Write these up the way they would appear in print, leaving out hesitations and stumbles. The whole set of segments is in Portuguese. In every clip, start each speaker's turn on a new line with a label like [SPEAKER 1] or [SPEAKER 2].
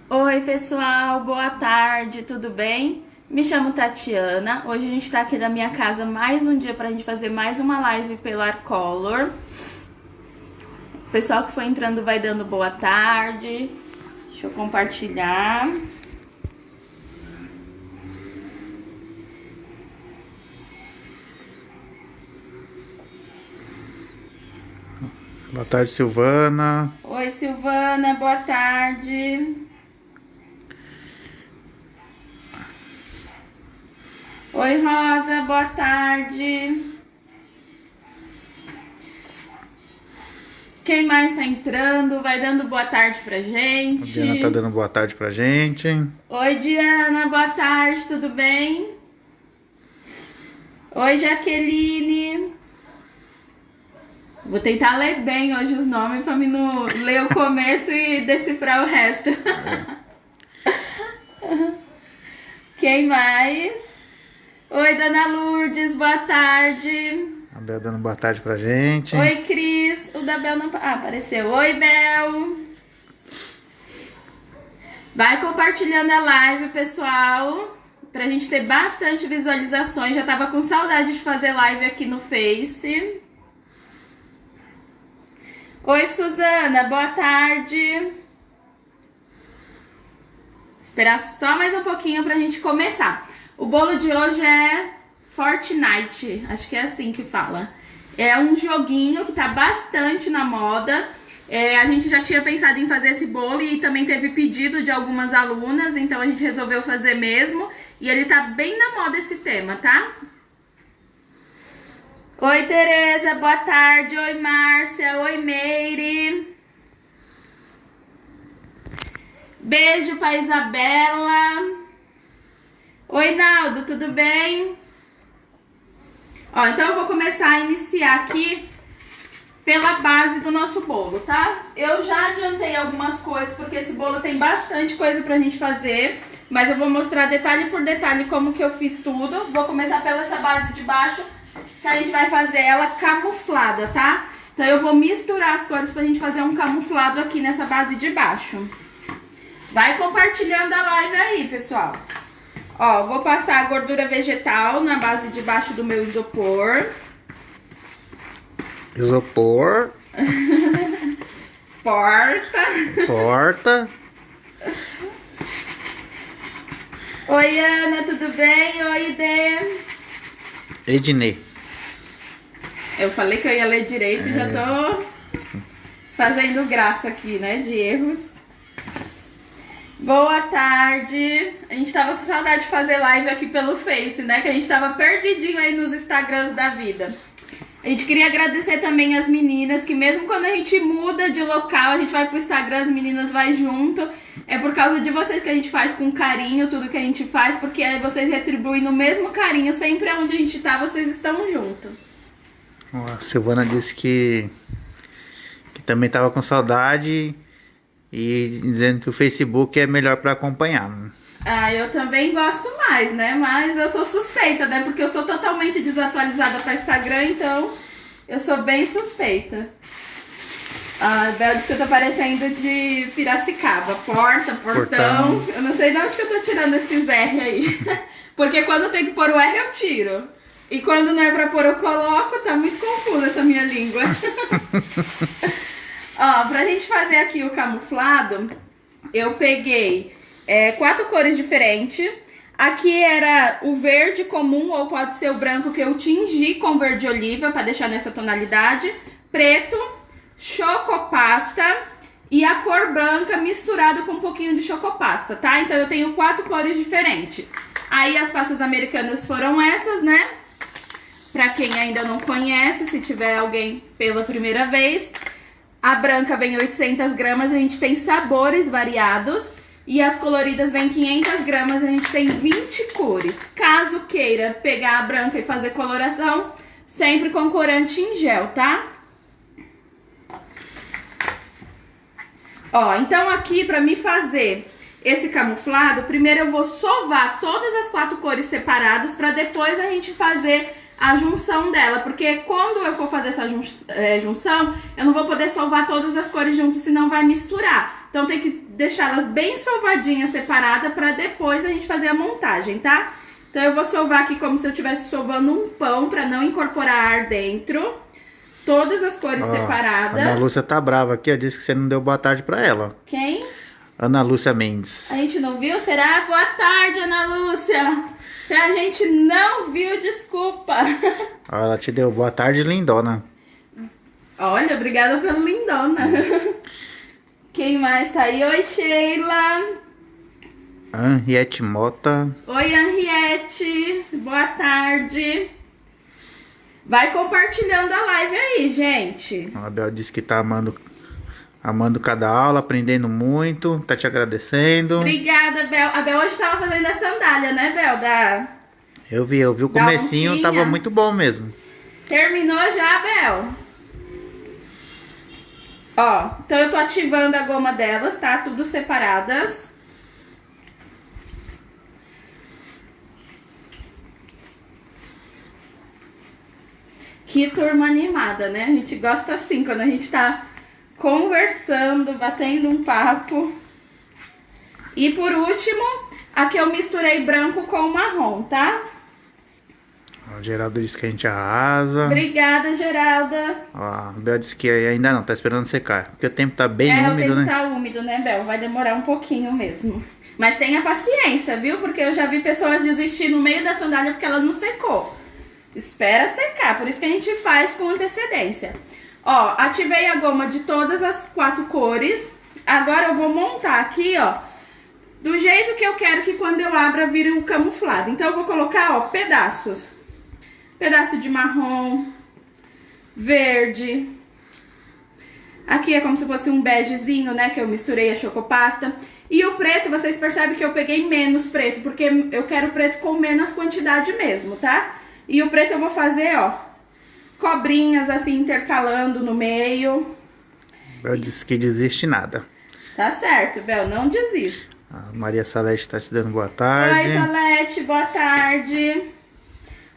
[SPEAKER 1] Oi, pessoal, boa tarde, tudo bem? Me chamo Tatiana. Hoje a gente tá aqui na minha casa mais um dia pra gente fazer mais uma live pelo Arcolor. O pessoal que foi entrando vai dando boa tarde. Deixa eu compartilhar.
[SPEAKER 2] Boa tarde, Silvana.
[SPEAKER 1] Oi, Silvana, boa tarde. Oi, Rosa, boa tarde. Quem mais tá entrando? Vai dando boa tarde pra
[SPEAKER 2] A
[SPEAKER 1] gente.
[SPEAKER 2] Diana tá dando boa tarde pra gente.
[SPEAKER 1] Oi, Diana, boa tarde, tudo bem? Oi, Jaqueline. Vou tentar ler bem hoje os nomes pra mim não ler o começo e decifrar o resto. Quem mais? Oi, Dona Lourdes, boa tarde.
[SPEAKER 2] A Bel dando boa tarde pra gente.
[SPEAKER 1] Oi, Cris. O da Bel não apareceu. Oi, Bel. Vai compartilhando a live, pessoal, pra gente ter bastante visualizações. Já tava com saudade de fazer live aqui no Face. Oi, Suzana, boa tarde. Esperar só mais um pouquinho pra gente começar. O bolo de hoje é Fortnite, acho que é assim que fala. É um joguinho que tá bastante na moda. A gente já tinha pensado em fazer esse bolo e também teve pedido de algumas alunas, então a gente resolveu fazer mesmo. E ele tá bem na moda esse tema, tá? Oi, Tereza, boa tarde. Oi, Márcia. Oi, Meire. Beijo pra Isabela. Oi, Naldo, tudo bem? Ó, então eu vou começar a iniciar aqui pela base do nosso bolo, tá? Eu já adiantei algumas coisas, porque esse bolo tem bastante coisa pra gente fazer, mas eu vou mostrar detalhe por detalhe como que eu fiz tudo. Vou começar pela essa base de baixo, que a gente vai fazer ela camuflada, tá? Então eu vou misturar as cores pra gente fazer um camuflado aqui nessa base de baixo. Vai compartilhando a live aí, pessoal. Ó, vou passar a gordura vegetal na base de baixo do meu isopor.
[SPEAKER 2] Isopor. Porta.
[SPEAKER 1] Oi, Ana, tudo bem? Oi, Dê.
[SPEAKER 2] Ednei.
[SPEAKER 1] Eu falei que eu ia ler direito e já tô fazendo graça aqui, né, de erros. Boa tarde. A gente tava com saudade de fazer live aqui pelo Face, né, que a gente tava perdidinho aí nos Instagrams da vida. A gente queria agradecer também as meninas, que mesmo quando a gente muda de local, a gente vai pro Instagram, as meninas vai junto. É por causa de vocês que a gente faz com carinho tudo que a gente faz, porque aí vocês retribuem no mesmo carinho, sempre onde a gente tá, vocês estão junto.
[SPEAKER 2] A Silvana disse que também tava com saudade e dizendo que o Facebook é melhor pra acompanhar.
[SPEAKER 1] Ah, eu também gosto mais, né? Mas eu sou suspeita, né? Porque eu sou totalmente desatualizada para Instagram, então eu sou bem suspeita. A Bel disse que eu tô parecendo de Piracicaba. Porta, portão. Eu não sei de onde que eu tô tirando esses R aí. Porque quando tem que pôr o R, eu tiro. E quando não é pra pôr, eu coloco. Tá muito confusa essa minha língua. Ó, pra gente fazer aqui o camuflado, eu peguei 4 cores diferentes. Aqui era o verde comum, ou pode ser o branco, que eu tingi com verde oliva, pra deixar nessa tonalidade. Preto, chocopasta e a cor branca misturado com um pouquinho de chocopasta, tá? Então eu tenho 4 cores diferentes. Aí as pastas americanas foram essas, né? Pra quem ainda não conhece, se tiver alguém pela primeira vez. A branca vem 800 gramas, a gente tem sabores variados. E as coloridas vem 500 gramas, a gente tem 20 cores. Caso queira pegar a branca e fazer coloração, sempre com corante em gel, tá? Ó, então aqui pra me fazer esse camuflado, primeiro eu vou sovar todas as 4 cores separadas pra depois a gente fazer a junção dela, porque quando eu for fazer essa junção, eu não vou poder sovar todas as cores juntas, senão vai misturar. Então tem que deixá-las bem sovadinhas, separadas, pra depois a gente fazer a montagem, tá? Então eu vou sovar aqui como se eu estivesse sovando um pão, pra não incorporar ar dentro. Todas as cores separadas.
[SPEAKER 2] Ana Lúcia tá brava aqui, ó, disse que você não deu boa tarde pra ela.
[SPEAKER 1] Quem?
[SPEAKER 2] Ana Lúcia Mendes.
[SPEAKER 1] A gente não viu? Será? Boa tarde, Ana Lúcia. Se a gente não viu, desculpa.
[SPEAKER 2] Ela te deu boa tarde, lindona.
[SPEAKER 1] Olha, obrigada pelo lindona. Quem mais tá aí? Oi, Sheila.
[SPEAKER 2] Henriette Mota.
[SPEAKER 1] Oi, Henriette. Boa tarde. Vai compartilhando a live aí, gente.
[SPEAKER 2] A Bel disse que tá amando cada aula, aprendendo muito, tá te agradecendo.
[SPEAKER 1] Obrigada, Bel. A Bel hoje tava fazendo a sandália, né, Bel?
[SPEAKER 2] Eu vi o comecinho,
[SPEAKER 1] oncinha.
[SPEAKER 2] tava muito bom mesmo.
[SPEAKER 1] Terminou já, Bel? Ó, então eu tô ativando a goma delas, tá? Tudo separadas. Que turma animada, né? A gente gosta assim, quando a gente tá conversando, batendo um papo. E por último, aqui eu misturei branco com marrom, tá?
[SPEAKER 2] O Geraldo disse que a gente arrasa.
[SPEAKER 1] Obrigada, Geralda.
[SPEAKER 2] Ó, a Bel disse que ainda não, tá esperando secar. Porque o tempo tá bem
[SPEAKER 1] O
[SPEAKER 2] úmido,
[SPEAKER 1] tempo
[SPEAKER 2] né?
[SPEAKER 1] tá úmido, né, Bel? Vai demorar um pouquinho mesmo. Mas tenha paciência, viu? Porque eu já vi pessoas desistir no meio da sandália porque ela não secou. Espera secar, por isso que a gente faz com antecedência. Ó, ativei a goma de todas as 4 cores. Agora eu vou montar aqui, ó, do jeito que eu quero que quando eu abra vire um camuflado. Então eu vou colocar, ó, pedaços. Pedaço de marrom, verde. Aqui é como se fosse um begezinho, né, que eu misturei a chocopasta. E o preto, vocês percebem que eu peguei menos preto, porque eu quero preto com menos quantidade mesmo, tá? E o preto eu vou fazer, ó, cobrinhas assim, intercalando no meio.
[SPEAKER 2] Bel disse que desiste nada.
[SPEAKER 1] Tá certo, Bel, não desiste.
[SPEAKER 2] A Maria Salete tá te dando boa tarde.
[SPEAKER 1] Oi, Salete, boa tarde.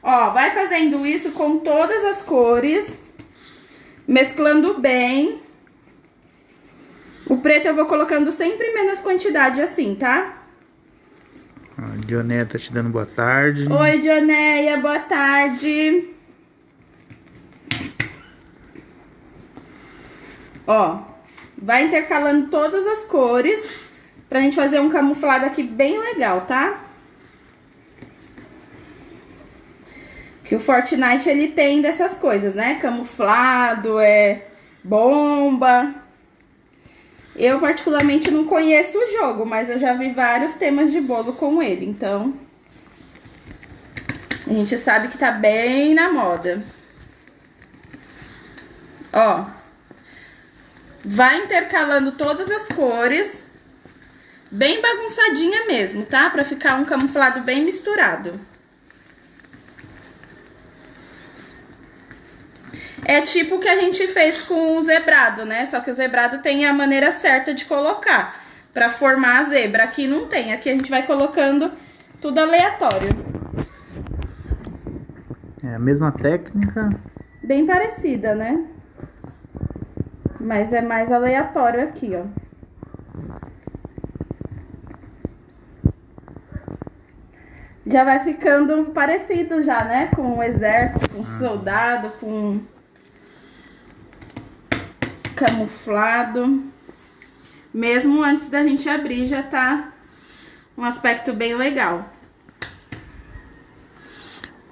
[SPEAKER 1] Ó, vai fazendo isso com todas as cores, mesclando bem. O preto eu vou colocando sempre menos quantidade assim, tá?
[SPEAKER 2] A Dioneia tá te dando boa tarde.
[SPEAKER 1] Oi, Dioneia, boa tarde. Ó, vai intercalando todas as cores pra gente fazer um camuflado aqui bem legal, tá? Que o Fortnite, ele tem dessas coisas, né? Camuflado, bomba. Eu, particularmente, não conheço o jogo, mas eu já vi vários temas de bolo com ele, então... A gente sabe que tá bem na moda. Ó. Vai intercalando todas as cores. Bem bagunçadinha mesmo, tá? Pra ficar um camuflado bem misturado. É tipo o que a gente fez com o zebrado, né? Só que o zebrado tem a maneira certa de colocar pra formar a zebra. Aqui não tem. Aqui a gente vai colocando tudo aleatório.
[SPEAKER 2] É a mesma técnica.
[SPEAKER 1] Bem parecida, né? Mas é mais aleatório aqui, ó. Já vai ficando parecido já, né? Com o exército, com o soldado, com... camuflado. Mesmo antes da gente abrir já tá um aspecto bem legal.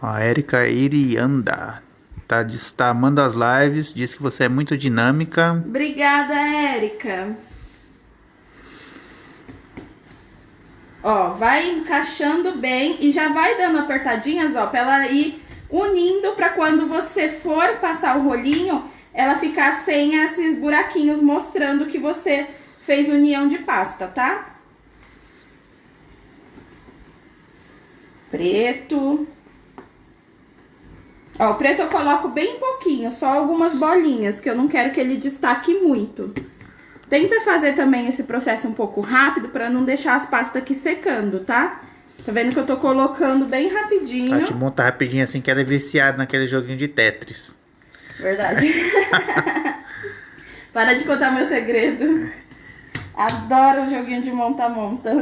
[SPEAKER 2] A Erika Irianda tá amando as lives, diz que você é muito dinâmica.
[SPEAKER 1] Obrigada, Erika. Ó, vai encaixando bem e já vai dando apertadinhas, ó, pra ela ir unindo pra quando você for passar o rolinho, ela ficar sem esses buraquinhos mostrando que você fez união de pasta, tá? Preto. Ó, o preto eu coloco bem pouquinho, só algumas bolinhas, que eu não quero que ele destaque muito. Tenta fazer também esse processo um pouco rápido, pra não deixar as pastas aqui secando, tá? Tá vendo que eu tô colocando bem rapidinho.
[SPEAKER 2] Pra te montar rapidinho assim, que ela é viciada naquele joguinho de Tetris.
[SPEAKER 1] Verdade. Para de contar meu segredo. Adoro o joguinho de monta-monta.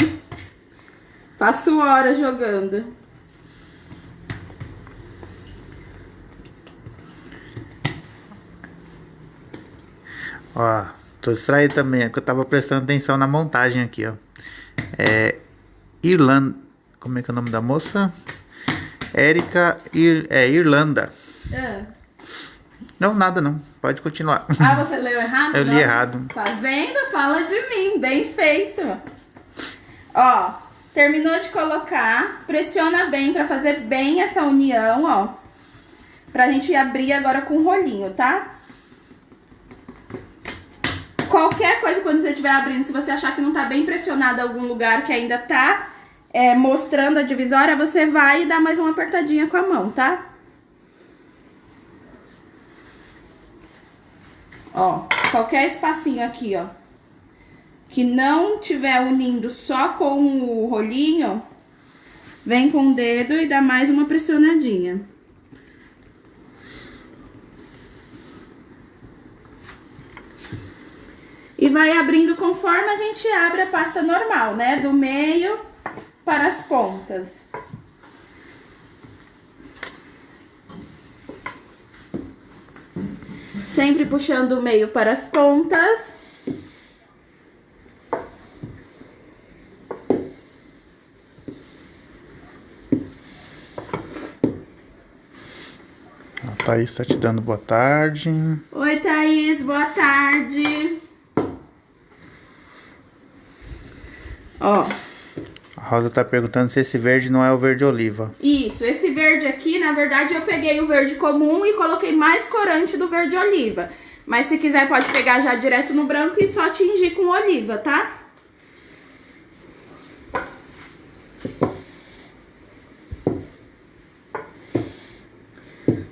[SPEAKER 1] Passo horas jogando.
[SPEAKER 2] Ó, tô distraído também, é que eu tava prestando atenção na montagem aqui, ó. Irlanda. Como é que é o nome da moça? Érica Irlanda. Não, nada não. Pode continuar.
[SPEAKER 1] Ah, você leu errado?
[SPEAKER 2] Eu li errado.
[SPEAKER 1] Tá vendo? Fala de mim. Bem feito. Ó, terminou de colocar. Pressiona bem pra fazer bem essa união, ó. Pra gente abrir agora com o rolinho, tá? Qualquer coisa quando você estiver abrindo, se você achar que não tá bem pressionado em algum lugar, que ainda tá mostrando a divisória, você vai e dá mais uma apertadinha com a mão, tá? Ó, qualquer espacinho aqui, ó, que não tiver unindo só com o rolinho, vem com o dedo e dá mais uma pressionadinha. E vai abrindo conforme a gente abre a pasta normal, né? Do meio para as pontas. Sempre puxando o meio para as pontas.
[SPEAKER 2] A Thaís tá te dando boa tarde.
[SPEAKER 1] Oi, Thaís, boa tarde. Ó.
[SPEAKER 2] A Rosa tá perguntando se esse verde não é o verde oliva.
[SPEAKER 1] Isso, esse verde aqui, na verdade, eu peguei o verde comum e coloquei mais corante do verde oliva. Mas se quiser pode pegar já direto no branco e só tingir com oliva, tá?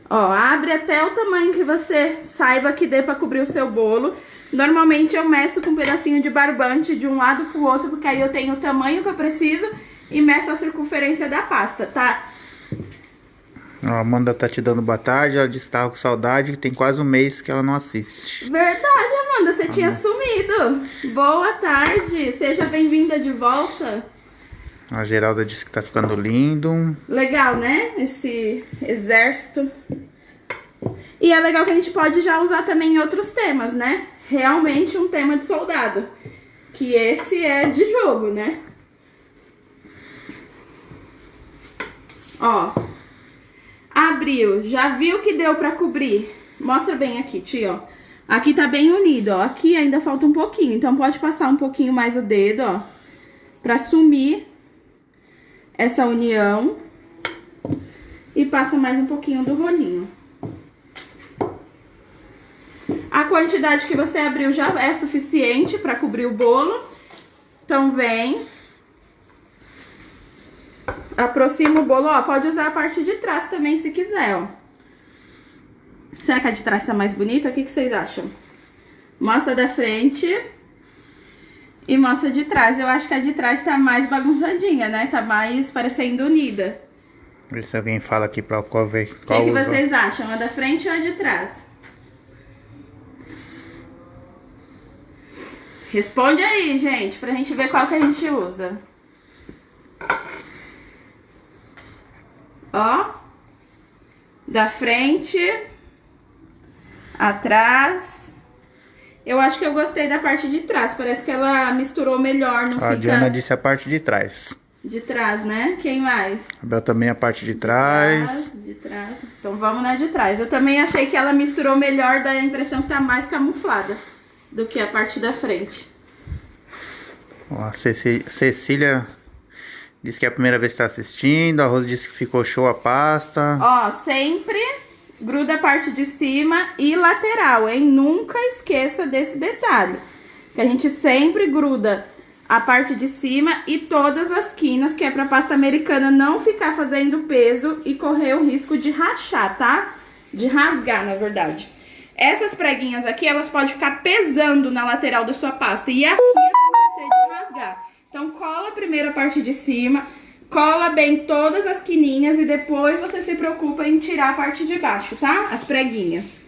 [SPEAKER 1] Ó, abre até o tamanho que você saiba que dê pra cobrir o seu bolo. Normalmente eu meço com um pedacinho de barbante de um lado pro outro, porque aí eu tenho o tamanho que eu preciso e meço a circunferência da pasta, tá?
[SPEAKER 2] A Amanda tá te dando boa tarde, ela disse que tava com saudade, que tem quase um mês que ela não assiste.
[SPEAKER 1] Verdade, Amanda, você tinha sumido. Boa tarde, seja bem-vinda de volta.
[SPEAKER 2] A Geralda disse que tá ficando lindo.
[SPEAKER 1] Legal, né? Esse exército. E é legal que a gente pode já usar também em outros temas, né? Realmente um tema de soldado. Que esse é de jogo, né? Ó. Abriu. Já viu que deu pra cobrir? Mostra bem aqui, tia, ó. Aqui tá bem unido, ó. Aqui ainda falta um pouquinho. Então pode passar um pouquinho mais o dedo, ó. Pra sumir essa união. E passa mais um pouquinho do rolinho. A quantidade que você abriu já é suficiente para cobrir o bolo. Então vem. Aproxima o bolo, ó. Pode usar a parte de trás também se quiser, ó. Será que a de trás tá mais bonita? O que vocês acham? Mostra da frente e mostra de trás. Eu acho que a de trás tá mais bagunçadinha, né? Tá mais parecendo unida.
[SPEAKER 2] Vê se alguém fala aqui pra qual ver.
[SPEAKER 1] O que vocês acham? A da frente ou a de trás? Responde aí, gente, pra gente ver qual que a gente usa. Ó. Da frente. Atrás. Eu acho que eu gostei da parte de trás. Parece que ela misturou melhor, não fica...
[SPEAKER 2] A Diana disse a parte de trás.
[SPEAKER 1] De trás, né? Quem mais?
[SPEAKER 2] A Bel também a parte de trás.
[SPEAKER 1] De trás. Então vamos na de trás. Eu também achei que ela misturou melhor, dá a impressão que tá mais camuflada do que a parte da frente.
[SPEAKER 2] Ó, a Cecília disse que é a primeira vez que está assistindo. A Rosa disse que ficou show a pasta.
[SPEAKER 1] Ó, sempre gruda a parte de cima e lateral, hein? Nunca esqueça desse detalhe. Que a gente sempre gruda a parte de cima e todas as quinas, que é pra pasta americana não ficar fazendo peso e correr o risco de rachar, tá? De rasgar, na verdade. Essas preguinhas aqui, elas podem ficar pesando na lateral da sua pasta e aqui acontecer de rasgar. Então cola primeiro a parte de cima, cola bem todas as quininhas e depois você se preocupa em tirar a parte de baixo, tá? As preguinhas.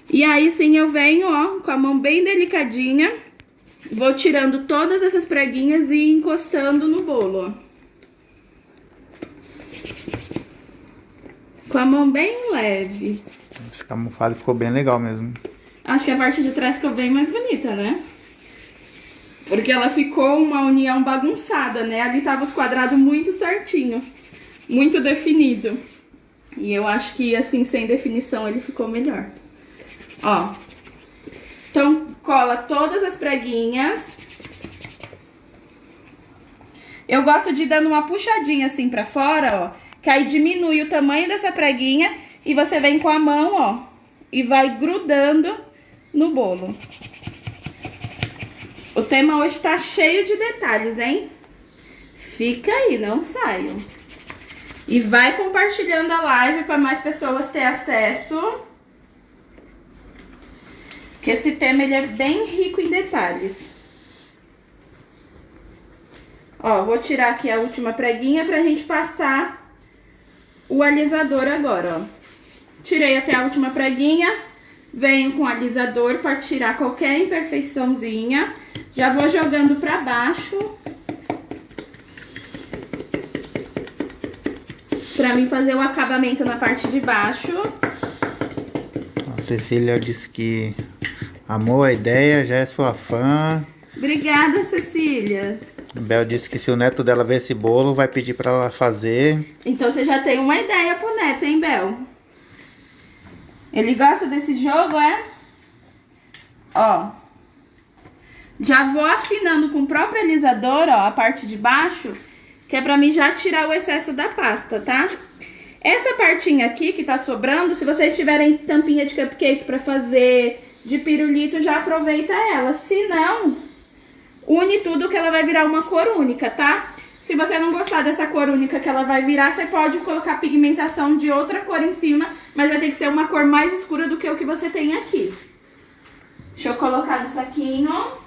[SPEAKER 1] E aí sim eu venho, ó, com a mão bem delicadinha Vou tirando todas essas preguinhas e encostando no bolo, ó. Com a mão bem leve.
[SPEAKER 2] Esse camuflado ficou bem legal mesmo.
[SPEAKER 1] Acho que a parte de trás ficou bem mais bonita, né? Porque ela ficou uma união bagunçada, né? Ali tava os quadrados muito certinho, muito definido. E eu acho que assim, sem definição, ele ficou melhor. Ó. Então, cola todas as preguinhas. Eu gosto de ir dando uma puxadinha assim pra fora, ó. Que aí diminui o tamanho dessa preguinha e você vem com a mão, ó, e vai grudando no bolo. O tema hoje tá cheio de detalhes, hein? Fica aí, não saiam. E vai compartilhando a live para mais pessoas ter acesso. Porque esse tema, ele é bem rico em detalhes. Ó, vou tirar aqui a última preguinha pra gente passar o alisador agora, ó. Tirei até a última preguinha, venho com o alisador para tirar qualquer imperfeiçãozinha. Já vou jogando para baixo, para mim fazer o acabamento na parte de baixo.
[SPEAKER 2] A Cecília disse que amou a ideia, já é sua fã.
[SPEAKER 1] Obrigada, Cecília.
[SPEAKER 2] A Bel disse que se o neto dela ver esse bolo, vai pedir pra ela fazer.
[SPEAKER 1] Então você já tem uma ideia pro neto, hein, Bel? Ele gosta desse jogo, é? Ó. Já vou afinando com o próprio alisador, ó, a parte de baixo, que é pra mim já tirar o excesso da pasta, tá? Essa partinha aqui que tá sobrando, se vocês tiverem tampinha de cupcake pra fazer, de pirulito, já aproveita ela. Se não, une tudo que ela vai virar uma cor única, tá? Se você não gostar dessa cor única que ela vai virar, você pode colocar pigmentação de outra cor em cima, mas vai ter que ser uma cor mais escura do que o que você tem aqui. Deixa eu colocar no saquinho.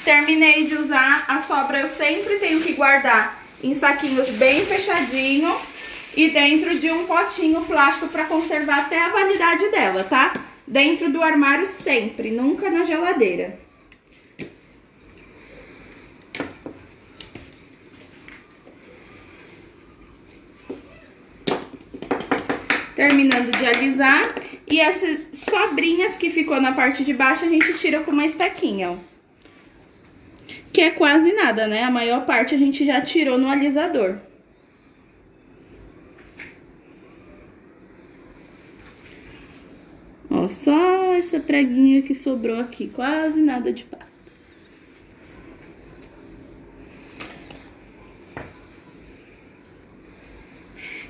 [SPEAKER 1] Terminei de usar a sobra, eu sempre tenho que guardar em saquinhos bem fechadinho e dentro de um potinho plástico para conservar até a validade dela, tá? Dentro do armário sempre, nunca na geladeira. Terminando de alisar. E essas sobrinhas que ficou na parte de baixo a gente tira com uma estaquinha, ó. Que é quase nada, né? A maior parte a gente já tirou no alisador. Ó, só essa preguinha que sobrou aqui, quase nada de pasta.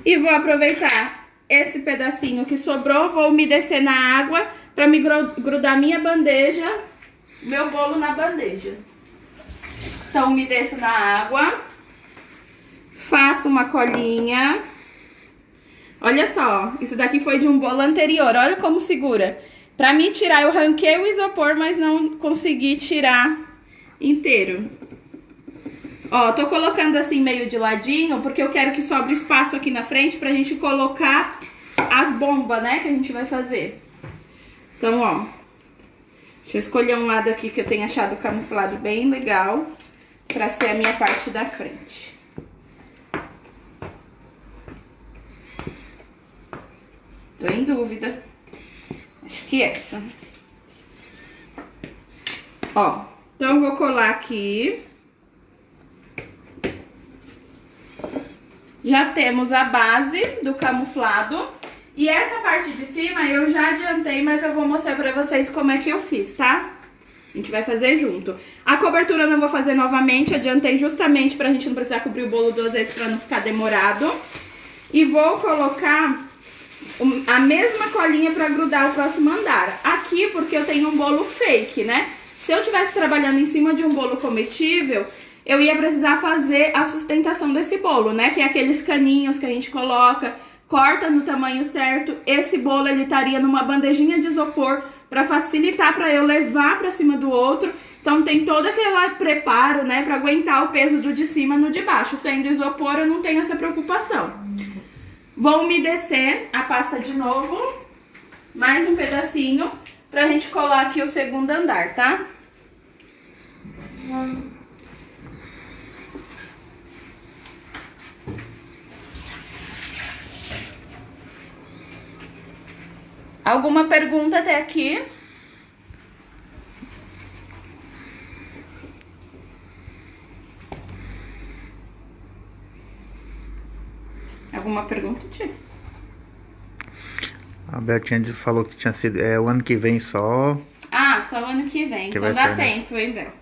[SPEAKER 1] E vou aproveitar esse pedacinho que sobrou, vou umedecer na água pra me grudar minha bandeja, meu bolo na bandeja. Então, umedeço na água, faço uma colinha. Olha só, isso daqui foi de um bolo anterior, olha como segura. Pra mim tirar, eu ranquei o isopor, mas não consegui tirar inteiro. Ó, tô colocando assim meio de ladinho, porque eu quero que sobre espaço aqui na frente pra gente colocar as bombas, né, que a gente vai fazer. Então, ó, deixa eu escolher um lado aqui que eu tenho achado camuflado bem legal, pra ser a minha parte da frente. Tô em dúvida. Acho que essa. Ó, então eu vou colar aqui. Já temos a base do camuflado. E essa parte de cima eu já adiantei, mas eu vou mostrar pra vocês como é que eu fiz, tá? A gente vai fazer junto. A cobertura eu não vou fazer novamente, adiantei justamente pra gente não precisar cobrir o bolo 2 vezes pra não ficar demorado. E vou colocar a mesma colinha pra grudar o próximo andar. Aqui porque eu tenho um bolo fake, né? Se eu estivesse trabalhando em cima de um bolo comestível, eu ia precisar fazer a sustentação desse bolo, né? Que é aqueles caninhos que a gente coloca, corta no tamanho certo. Esse bolo, ele estaria numa bandejinha de isopor para facilitar para eu levar para cima do outro. Então tem todo aquele preparo, né? Para aguentar o peso do de cima no de baixo. Sendo isopor, eu não tenho essa preocupação. Vou umedecer a pasta de novo. Mais um pedacinho. pra gente colar aqui o segundo andar, tá? Alguma pergunta até aqui? Alguma pergunta, Tia?
[SPEAKER 2] A Betinha falou que tinha sido o ano que vem só.
[SPEAKER 1] Ah, só o ano que vem.
[SPEAKER 2] Que
[SPEAKER 1] então
[SPEAKER 2] vai
[SPEAKER 1] dá
[SPEAKER 2] ser, né?
[SPEAKER 1] tempo, hein, Bel?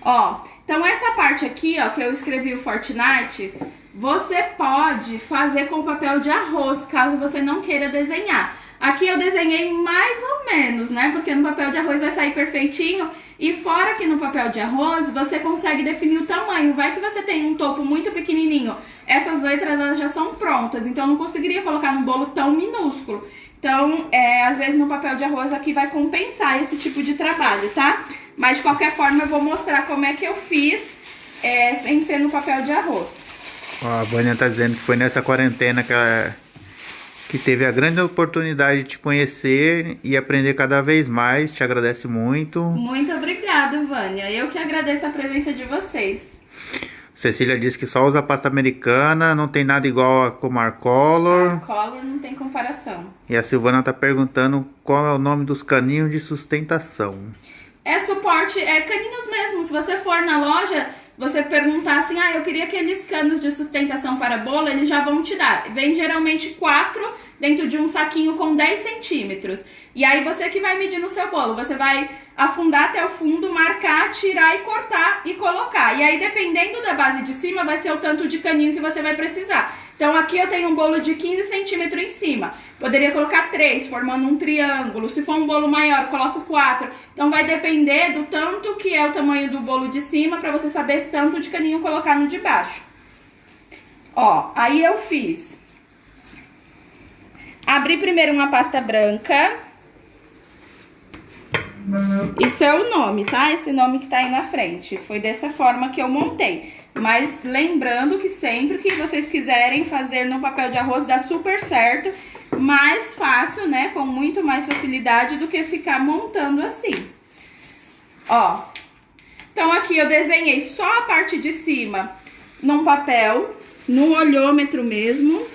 [SPEAKER 1] Ó, então essa parte aqui, ó, que eu escrevi o Fortnite, você pode fazer com papel de arroz, caso você não queira desenhar. Aqui eu desenhei mais ou menos, né? Porque no papel de arroz vai sair perfeitinho. E fora que no papel de arroz, você consegue definir o tamanho. Vai que você tem um topo muito pequenininho. Essas letras elas já são prontas, então eu não conseguiria colocar num bolo tão minúsculo. Então, às vezes no papel de arroz aqui vai compensar esse tipo de trabalho, tá? Mas de qualquer forma eu vou mostrar como é que eu fiz sem ser no papel de arroz.
[SPEAKER 2] Ó, a Vânia tá dizendo que foi nessa quarentena que teve a grande oportunidade de te conhecer e aprender cada vez mais. Te agradece muito.
[SPEAKER 1] Muito obrigada, Vânia. Eu que agradeço a presença de vocês.
[SPEAKER 2] Cecília disse que só usa pasta americana, não tem nada igual a Comarcolor.
[SPEAKER 1] Color não tem comparação.
[SPEAKER 2] E a Silvana tá perguntando qual é o nome dos caninhos de sustentação.
[SPEAKER 1] É suporte, caninhos mesmo. Se você for na loja, você perguntar assim, eu queria aqueles canos de sustentação para bolo, eles já vão te dar. Vem geralmente 4 dentro de um saquinho com 10 centímetros. E aí você que vai medir no seu bolo, você vai afundar até o fundo, marcar, tirar e cortar e colocar. E aí dependendo da base de cima, vai ser o tanto de caninho que você vai precisar. Então aqui eu tenho um bolo de 15 centímetros em cima. Poderia colocar 3, formando um triângulo. Se for um bolo maior, eu coloco 4. Então vai depender do tanto que é o tamanho do bolo de cima, para você saber tanto de caninho colocar no de baixo. Ó, aí eu fiz. Abri primeiro uma pasta branca. Isso é o nome, tá? Esse nome que tá aí na frente. Foi dessa forma que eu montei. Mas lembrando que sempre que vocês quiserem fazer no papel de arroz, dá super certo. Mais fácil, né? Com muito mais facilidade do que ficar montando assim. Ó. Então aqui eu desenhei só a parte de cima num papel, no olhômetro mesmo.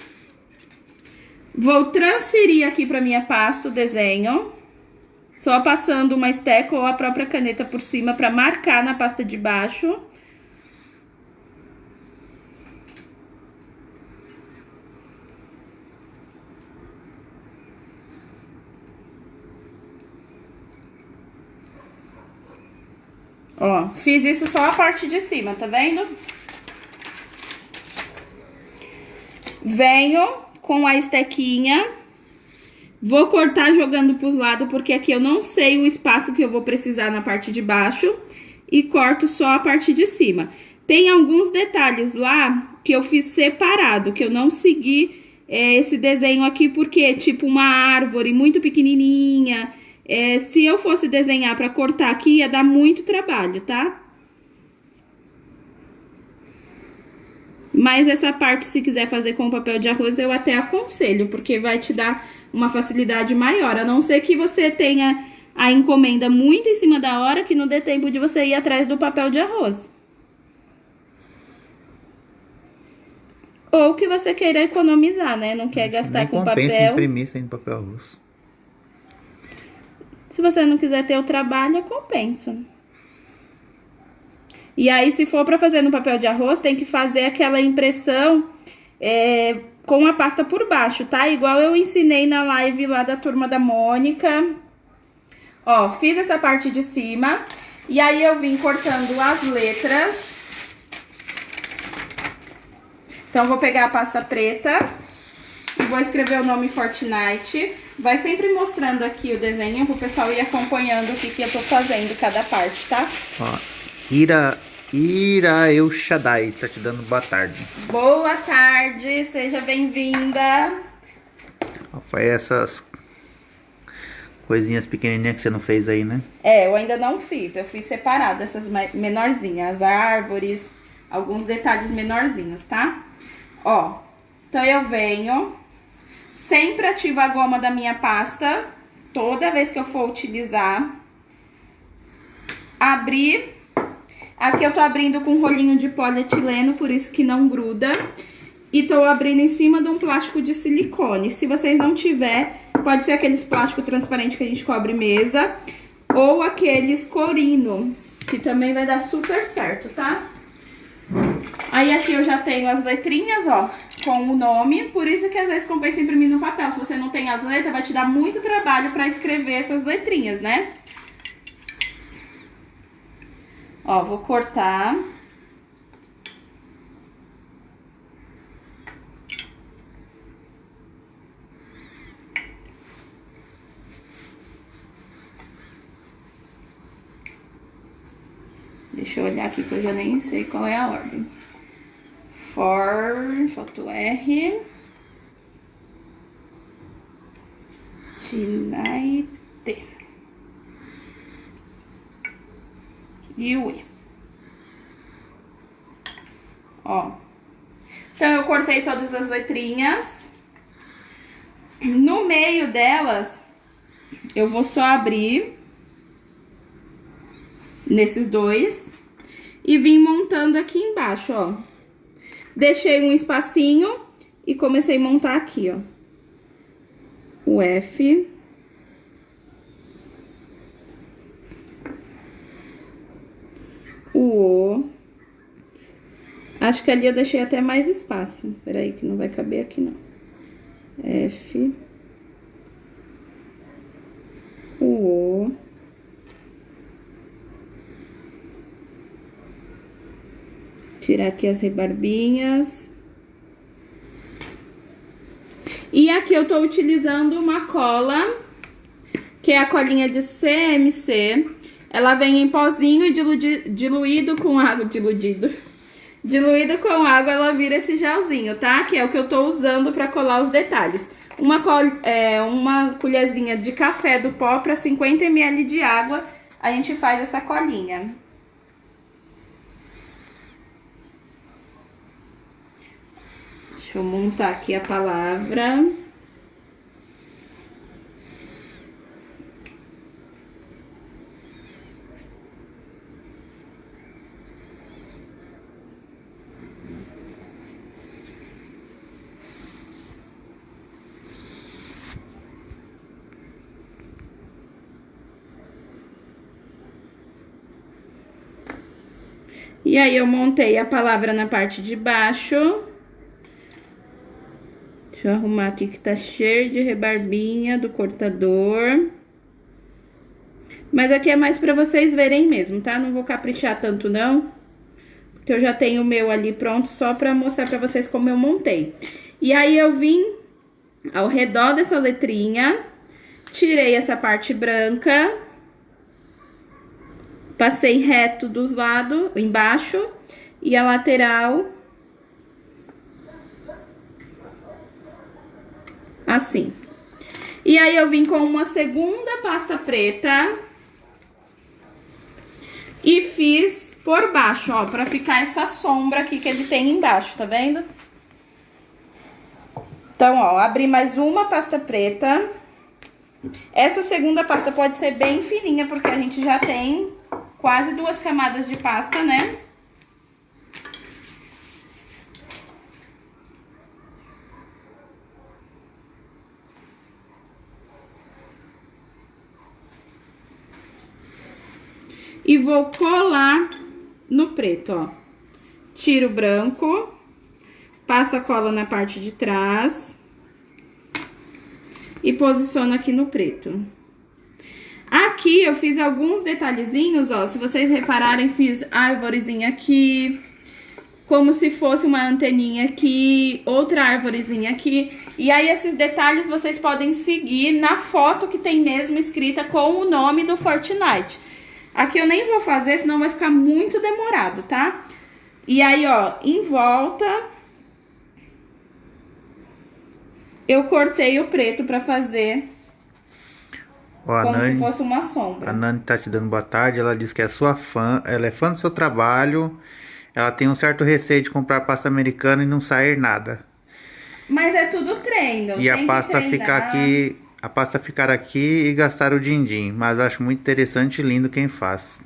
[SPEAKER 1] Vou transferir aqui pra minha pasta o desenho. Só passando uma esteca ou a própria caneta por cima para marcar na pasta de baixo. Ó, fiz isso só a parte de cima, tá vendo? Venho com a estequinha. Vou cortar jogando pros lados, porque aqui eu não sei o espaço que eu vou precisar na parte de baixo. E corto só a parte de cima. Tem alguns detalhes lá que eu fiz separado, que eu não segui esse desenho aqui, porque é tipo uma árvore muito pequenininha. Se eu fosse desenhar pra cortar aqui, ia dar muito trabalho, tá? Mas essa parte, se quiser fazer com papel de arroz, eu até aconselho, porque vai te dar uma facilidade maior. A não ser que você tenha a encomenda muito em cima da hora, que não dê tempo de você ir atrás do papel de arroz. Ou que você queira economizar, né? Não quer gastar com papel.
[SPEAKER 2] Nem compensa imprimir sem papel arroz.
[SPEAKER 1] Se você não quiser ter o trabalho, compensa. E aí, se for pra fazer no papel de arroz, tem que fazer aquela impressão com a pasta por baixo, tá? Igual eu ensinei na live lá da turma da Mônica. Ó, fiz essa parte de cima. E aí, eu vim cortando as letras. Então, vou pegar a pasta preta. E vou escrever o nome Fortnite. Vai sempre mostrando aqui o desenho pro pessoal ir acompanhando o que eu tô fazendo cada parte, tá?
[SPEAKER 2] Ó, Ira El Shaddai tá te dando boa tarde.
[SPEAKER 1] Boa tarde, seja bem-vinda.
[SPEAKER 2] Foi essas coisinhas pequenininhas que você não fez aí, né?
[SPEAKER 1] Eu ainda não fiz, eu fiz separado essas menorzinhas, as árvores, alguns detalhes menorzinhos, tá? Ó, então eu venho, sempre ativo a goma da minha pasta toda vez que eu for utilizar, abrir. Aqui eu tô abrindo com um rolinho de polietileno, por isso que não gruda. E tô abrindo em cima de um plástico de silicone. Se vocês não tiver, pode ser aqueles plásticos transparentes que a gente cobre mesa. Ou aqueles corino, que também vai dar super certo, tá? Aí aqui eu já tenho as letrinhas, ó, com o nome. Por isso que às vezes compensa imprimir no papel. Se você não tem as letras, vai te dar muito trabalho pra escrever essas letrinhas, né? Ó, vou cortar. Deixa eu olhar aqui que eu já nem sei qual é a ordem. Faltou R. Tilaite. E o E. Ó. Então, eu cortei todas as letrinhas. No meio delas, eu vou só abrir nesses dois e vim montando aqui embaixo, ó. Deixei um espacinho e comecei a montar aqui, ó. O F. O O. Acho que ali eu deixei até mais espaço. Peraí, que não vai caber aqui, não. F. O O. Tirar aqui as rebarbinhas. E aqui eu tô utilizando uma cola, que é a colinha de CMC. Ela vem em pozinho e diluído com água, diluído com água, ela vira esse gelzinho, tá? Que é o que eu tô usando pra colar os detalhes. Uma colherzinha de café do pó pra 50 ml de água, a gente faz essa colinha. Deixa eu montar aqui a palavra. E aí, eu montei a palavra na parte de baixo. Deixa eu arrumar aqui que tá cheio de rebarbinha do cortador. Mas aqui é mais pra vocês verem mesmo, tá? Não vou caprichar tanto, não. Porque eu já tenho o meu ali pronto, só pra mostrar pra vocês como eu montei. E aí, eu vim ao redor dessa letrinha, tirei essa parte branca, passei reto dos lados, embaixo, e a lateral, assim. E aí, eu vim com uma segunda pasta preta e fiz por baixo, ó, pra ficar essa sombra aqui que ele tem embaixo, tá vendo? Então, ó, abri mais uma pasta preta. Essa segunda pasta pode ser bem fininha, porque a gente já tem quase 2 camadas de pasta, né? E vou colar no preto, ó. Tiro o branco, passo a cola na parte de trás e posiciono aqui no preto. Aqui eu fiz alguns detalhezinhos, ó. Se vocês repararem, fiz árvorezinha aqui, como se fosse uma anteninha aqui, outra árvorezinha aqui. E aí, esses detalhes vocês podem seguir na foto que tem mesmo escrita com o nome do Fortnite. Aqui eu nem vou fazer, senão vai ficar muito demorado, tá? E aí, ó, em volta, eu cortei o preto pra fazer como se fosse uma sombra.
[SPEAKER 2] A Nani tá te dando boa tarde, ela diz que é sua fã, ela é fã do seu trabalho, ela tem um certo receio de comprar pasta americana e não sair nada.
[SPEAKER 1] Mas é tudo treino.
[SPEAKER 2] E a pasta fica aqui a pasta ficar aqui e gastar o din-din, mas acho muito interessante e lindo quem faz.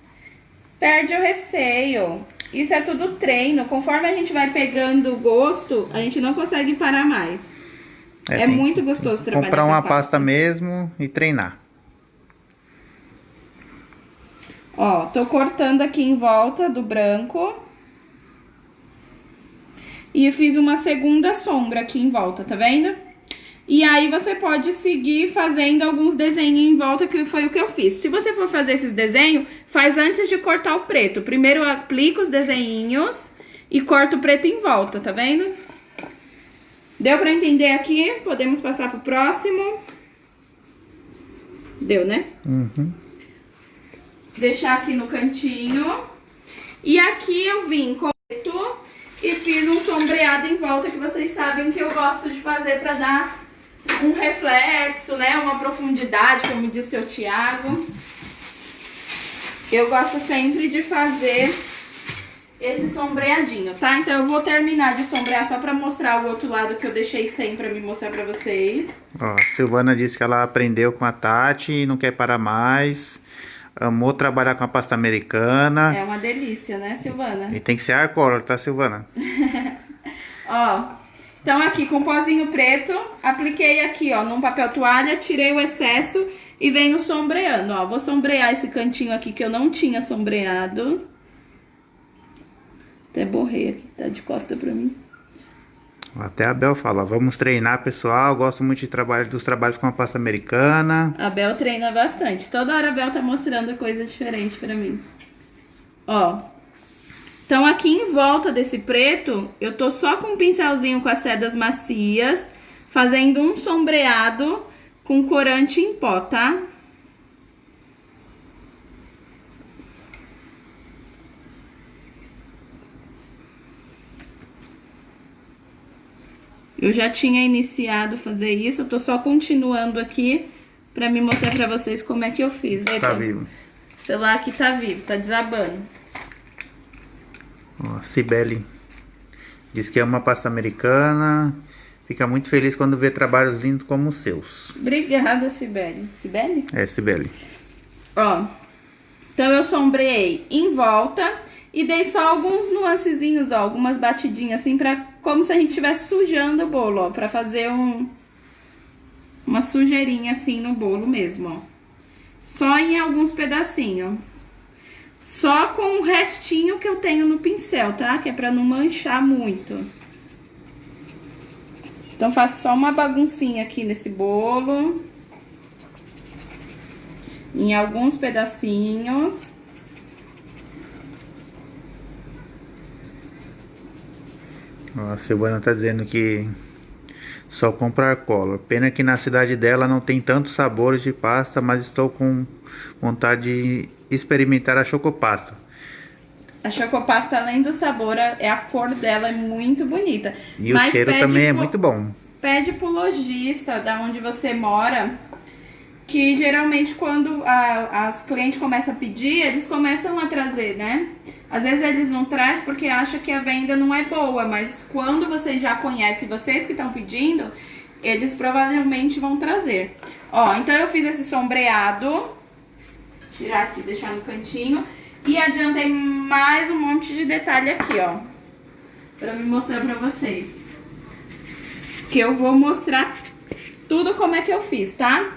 [SPEAKER 1] Perde o receio. Isso é tudo treino. Conforme a gente vai pegando o gosto, a gente não consegue parar mais. É muito gostoso trabalhar
[SPEAKER 2] comprar
[SPEAKER 1] com
[SPEAKER 2] uma
[SPEAKER 1] a
[SPEAKER 2] pasta mesmo e treinar.
[SPEAKER 1] Ó, tô cortando aqui em volta do branco. E fiz uma segunda sombra aqui em volta, tá vendo? E aí você pode seguir fazendo alguns desenhos em volta, que foi o que eu fiz. Se você for fazer esses desenhos, faz antes de cortar o preto. Primeiro eu aplico os desenhinhos e corto o preto em volta, tá vendo? Deu pra entender aqui? Podemos passar pro próximo. Deu, né?
[SPEAKER 2] Uhum.
[SPEAKER 1] Deixar aqui no cantinho. E aqui eu vim com preto e fiz um sombreado em volta, que vocês sabem que eu gosto de fazer pra dar um reflexo, né? Uma profundidade, como disse o seu Thiago. Eu gosto sempre de fazer esse sombreadinho, tá? Então eu vou terminar de sombrear só pra mostrar o outro lado que eu deixei sem pra me mostrar pra vocês.
[SPEAKER 2] Ó, a Silvana disse que ela aprendeu com a Tati e não quer parar mais. Amou trabalhar com a pasta americana.
[SPEAKER 1] É uma delícia, né, Silvana?
[SPEAKER 2] E tem que ser arcolor, tá, Silvana?
[SPEAKER 1] Ó, então aqui com pozinho preto, apliquei aqui, ó, num papel toalha, tirei o excesso e venho sombreando, ó. Vou sombrear esse cantinho aqui que eu não tinha sombreado. Até borrei aqui, tá de costa pra mim.
[SPEAKER 2] Até a Bel fala, vamos treinar, pessoal. Gosto muito dos trabalhos com a pasta americana.
[SPEAKER 1] A Bel treina bastante. Toda hora a Bel tá mostrando coisa diferente pra mim. Ó. Então aqui em volta desse preto, eu tô só com um pincelzinho com as sedas macias, fazendo um sombreado com corante em pó, tá? Eu já tinha iniciado a fazer isso, eu tô só continuando aqui pra me mostrar pra vocês como é que eu fiz. Eita,
[SPEAKER 2] Tá vivo.
[SPEAKER 1] o celular aqui tá vivo, tá desabando.
[SPEAKER 2] Ó, Cibele diz que é uma pasta americana. Fica muito feliz quando vê trabalhos lindos como os seus.
[SPEAKER 1] Obrigada, Cibele. Cibele?
[SPEAKER 2] É, Cibele.
[SPEAKER 1] Ó, então eu sombreei em volta e dei só alguns nuancezinhos, ó, algumas batidinhas assim, como se a gente estivesse sujando o bolo, ó, pra fazer uma sujeirinha assim no bolo mesmo, ó. Só em alguns pedacinhos. Só com o restinho que eu tenho no pincel, tá? Que é pra não manchar muito. Então faço só uma baguncinha aqui nesse bolo. Em alguns pedacinhos.
[SPEAKER 2] Ó, a Silvana tá dizendo que só comprar cola. Pena que na cidade dela não tem tantos sabores de pasta, mas estou com vontade de experimentar a chocopasta.
[SPEAKER 1] A chocopasta, além do sabor, a cor dela é muito bonita.
[SPEAKER 2] E o cheiro também é muito bom.
[SPEAKER 1] Pede pro lojista da onde você mora, que geralmente quando as clientes começam a pedir, eles começam a trazer, né? Às vezes eles não trazem porque acham que a venda não é boa, mas quando vocês já conhecem, vocês que estão pedindo, eles provavelmente vão trazer. Ó, então eu fiz esse sombreado, tirar aqui, deixar no cantinho, e adiantei mais um monte de detalhe aqui, ó, pra me mostrar pra vocês. Que eu vou mostrar tudo como é que eu fiz, tá?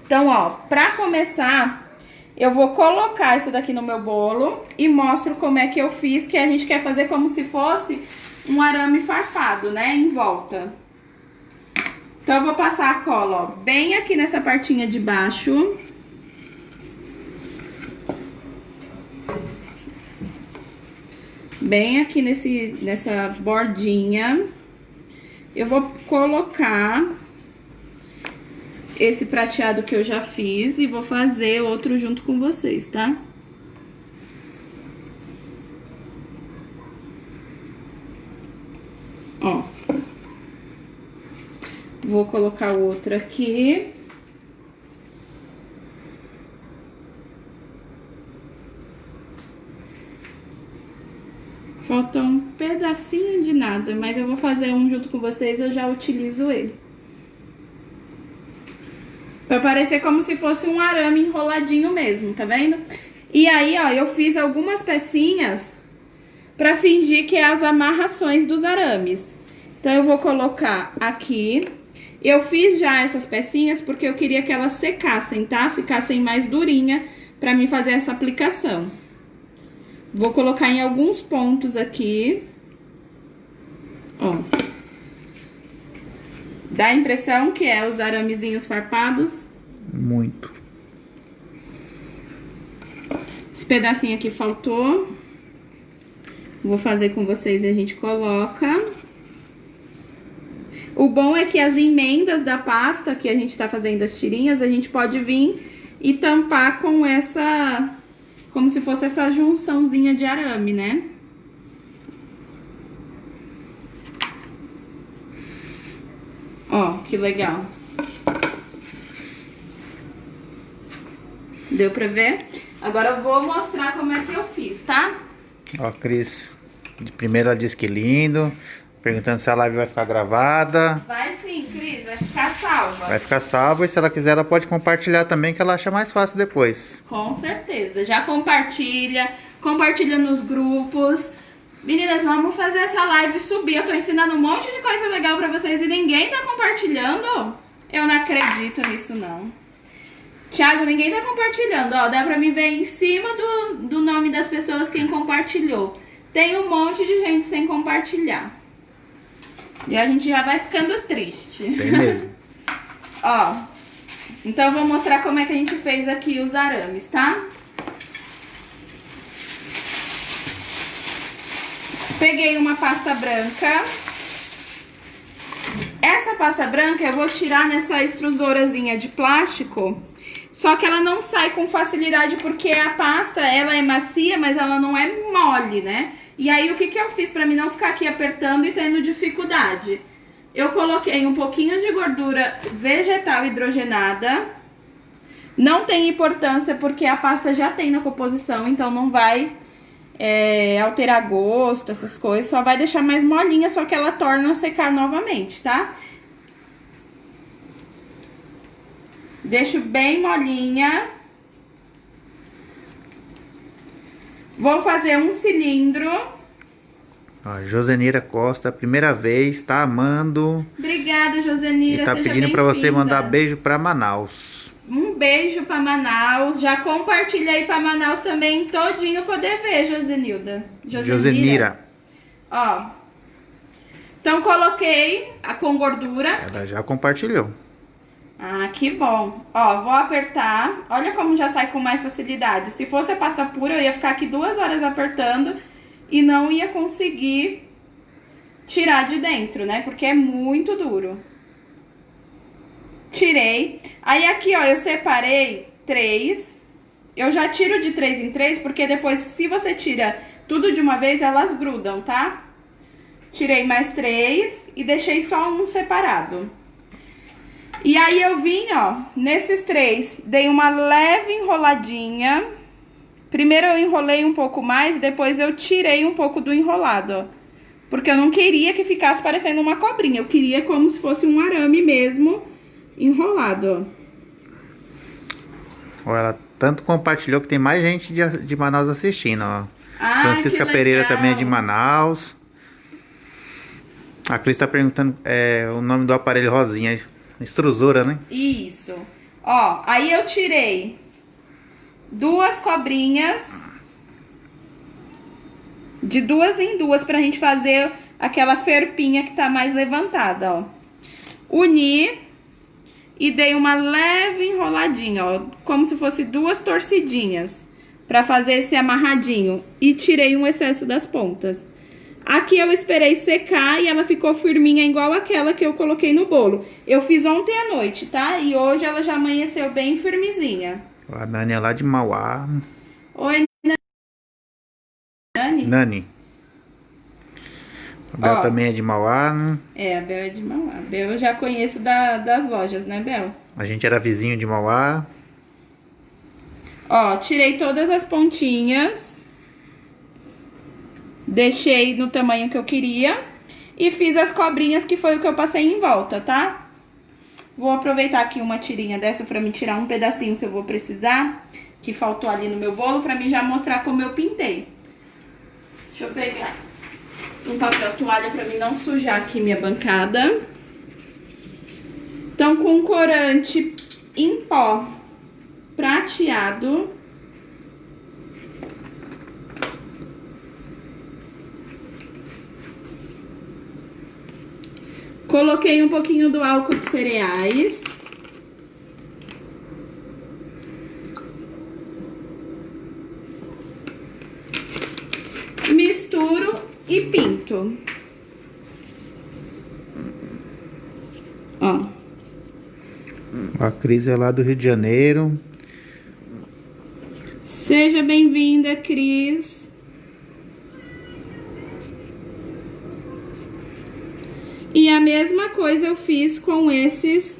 [SPEAKER 1] Então, ó, pra começar, eu vou colocar isso daqui no meu bolo e mostro como é que eu fiz, que a gente quer fazer como se fosse um arame farpado, né, em volta. Então, eu vou passar a cola, ó, bem aqui nessa partinha de baixo. Bem aqui nessa bordinha. Eu vou colocar esse prateado que eu já fiz e vou fazer outro junto com vocês, tá? Ó. Vou colocar o outro aqui. Falta um pedacinho de nada, mas eu vou fazer um junto com vocês, eu já utilizo ele. Pra parecer como se fosse um arame enroladinho mesmo, tá vendo? E aí, ó, eu fiz algumas pecinhas pra fingir que é as amarrações dos arames. Então, eu vou colocar aqui. Eu fiz já essas pecinhas porque eu queria que elas secassem, tá? Ficassem mais durinha pra mim fazer essa aplicação. Vou colocar em alguns pontos aqui. Ó. Dá a impressão que é os aramezinhos farpados?
[SPEAKER 2] Muito.
[SPEAKER 1] Esse pedacinho aqui faltou. Vou fazer com vocês e a gente coloca. O bom é que as emendas da pasta que a gente tá fazendo as tirinhas, a gente pode vir e tampar com essa... como se fosse essa junçãozinha de arame, né? Ó, que legal. Deu pra ver? Agora eu vou mostrar como é que eu fiz, tá?
[SPEAKER 2] Ó, a Cris, primeiro ela disse que lindo, perguntando se a live vai ficar gravada.
[SPEAKER 1] Vai sim, Cris, vai ficar salva.
[SPEAKER 2] Vai ficar salva e se ela quiser ela pode compartilhar também, que ela acha mais fácil depois.
[SPEAKER 1] Com certeza. Já compartilha nos grupos. Meninas, vamos fazer essa live subir. Eu tô ensinando um monte de coisa legal pra vocês e ninguém tá compartilhando. Eu não acredito nisso, não. Thiago, ninguém tá compartilhando. Ó, dá pra me ver em cima do nome das pessoas quem compartilhou. Tem um monte de gente sem compartilhar. E a gente já vai ficando triste.
[SPEAKER 2] Tem mesmo.
[SPEAKER 1] Ó, então eu vou mostrar como é que a gente fez aqui os arames, tá? Peguei uma pasta branca. Essa pasta branca eu vou tirar nessa extrusorazinha de plástico. Só que ela não sai com facilidade porque a pasta, ela é macia, mas ela não é mole, né? E aí o que que eu fiz pra mim não ficar aqui apertando e tendo dificuldade? Eu coloquei um pouquinho de gordura vegetal hidrogenada. Não tem importância porque a pasta já tem na composição, então não vai alterar gosto, essas coisas. Só vai deixar mais molinha, só que ela torna a secar novamente, tá? Deixo bem molinha. Vou fazer um cilindro.
[SPEAKER 2] Ó, Josenira Costa, primeira vez, tá amando.
[SPEAKER 1] Obrigada, Josenira.
[SPEAKER 2] E tá
[SPEAKER 1] seja
[SPEAKER 2] pedindo pra você
[SPEAKER 1] bem-vinda.
[SPEAKER 2] mandar beijo pra Manaus.
[SPEAKER 1] Um beijo pra Manaus. Já compartilha aí pra Manaus também todinho poder ver, Josenilda.
[SPEAKER 2] Josenira.
[SPEAKER 1] Ó. Então coloquei com gordura.
[SPEAKER 2] Ela já compartilhou.
[SPEAKER 1] Ah, que bom. Ó, vou apertar. Olha como já sai com mais facilidade. Se fosse a pasta pura, eu ia ficar aqui 2 horas apertando e não ia conseguir tirar de dentro, né? Porque é muito duro. Tirei. Aí aqui, ó, eu separei 3. Eu já tiro de 3 em 3, porque depois, se você tira tudo de uma vez, elas grudam, tá? Tirei mais 3 e deixei só um separado. E aí eu vim, ó, nesses 3, dei uma leve enroladinha. Primeiro eu enrolei um pouco mais, depois eu tirei um pouco do enrolado, ó. Porque eu não queria que ficasse parecendo uma cobrinha, eu queria como se fosse um arame mesmo enrolado, ó.
[SPEAKER 2] Ó, ela tanto compartilhou que tem mais gente de Manaus assistindo, ó.
[SPEAKER 1] Ah,
[SPEAKER 2] Francisca Pereira também é de Manaus. A Cris tá perguntando o nome do aparelho rosinha. Extrusora, né?
[SPEAKER 1] Isso. Ó, aí eu tirei 2 cobrinhas. De 2 em 2 pra gente fazer aquela ferpinha que tá mais levantada, ó. Uni e dei uma leve enroladinha, ó. Como se fosse 2 torcidinhas pra fazer esse amarradinho. E tirei um excesso das pontas. Aqui eu esperei secar e ela ficou firminha igual aquela que eu coloquei no bolo. Eu fiz ontem à noite, tá? E hoje ela já amanheceu bem firmezinha.
[SPEAKER 2] A Nani é lá de Mauá.
[SPEAKER 1] Oi, Nani.
[SPEAKER 2] Nani. A Bel também é de Mauá.
[SPEAKER 1] É, a Bel é de Mauá. A Bel eu já conheço das lojas, né, Bel?
[SPEAKER 2] A gente era vizinho de Mauá.
[SPEAKER 1] Ó, tirei todas as pontinhas. Deixei no tamanho que eu queria. E fiz as cobrinhas, que foi o que eu passei em volta, tá? Vou aproveitar aqui uma tirinha dessa pra me tirar um pedacinho que eu vou precisar, que faltou ali no meu bolo, pra mim já mostrar como eu pintei. Deixa eu pegar um papel toalha pra mim não sujar aqui minha bancada. Então, com corante em pó prateado, coloquei um pouquinho do álcool de cereais. Misturo e pinto. Ó.
[SPEAKER 2] A Cris é lá do Rio de Janeiro.
[SPEAKER 1] Seja bem-vinda, Cris. E a mesma coisa eu fiz com esses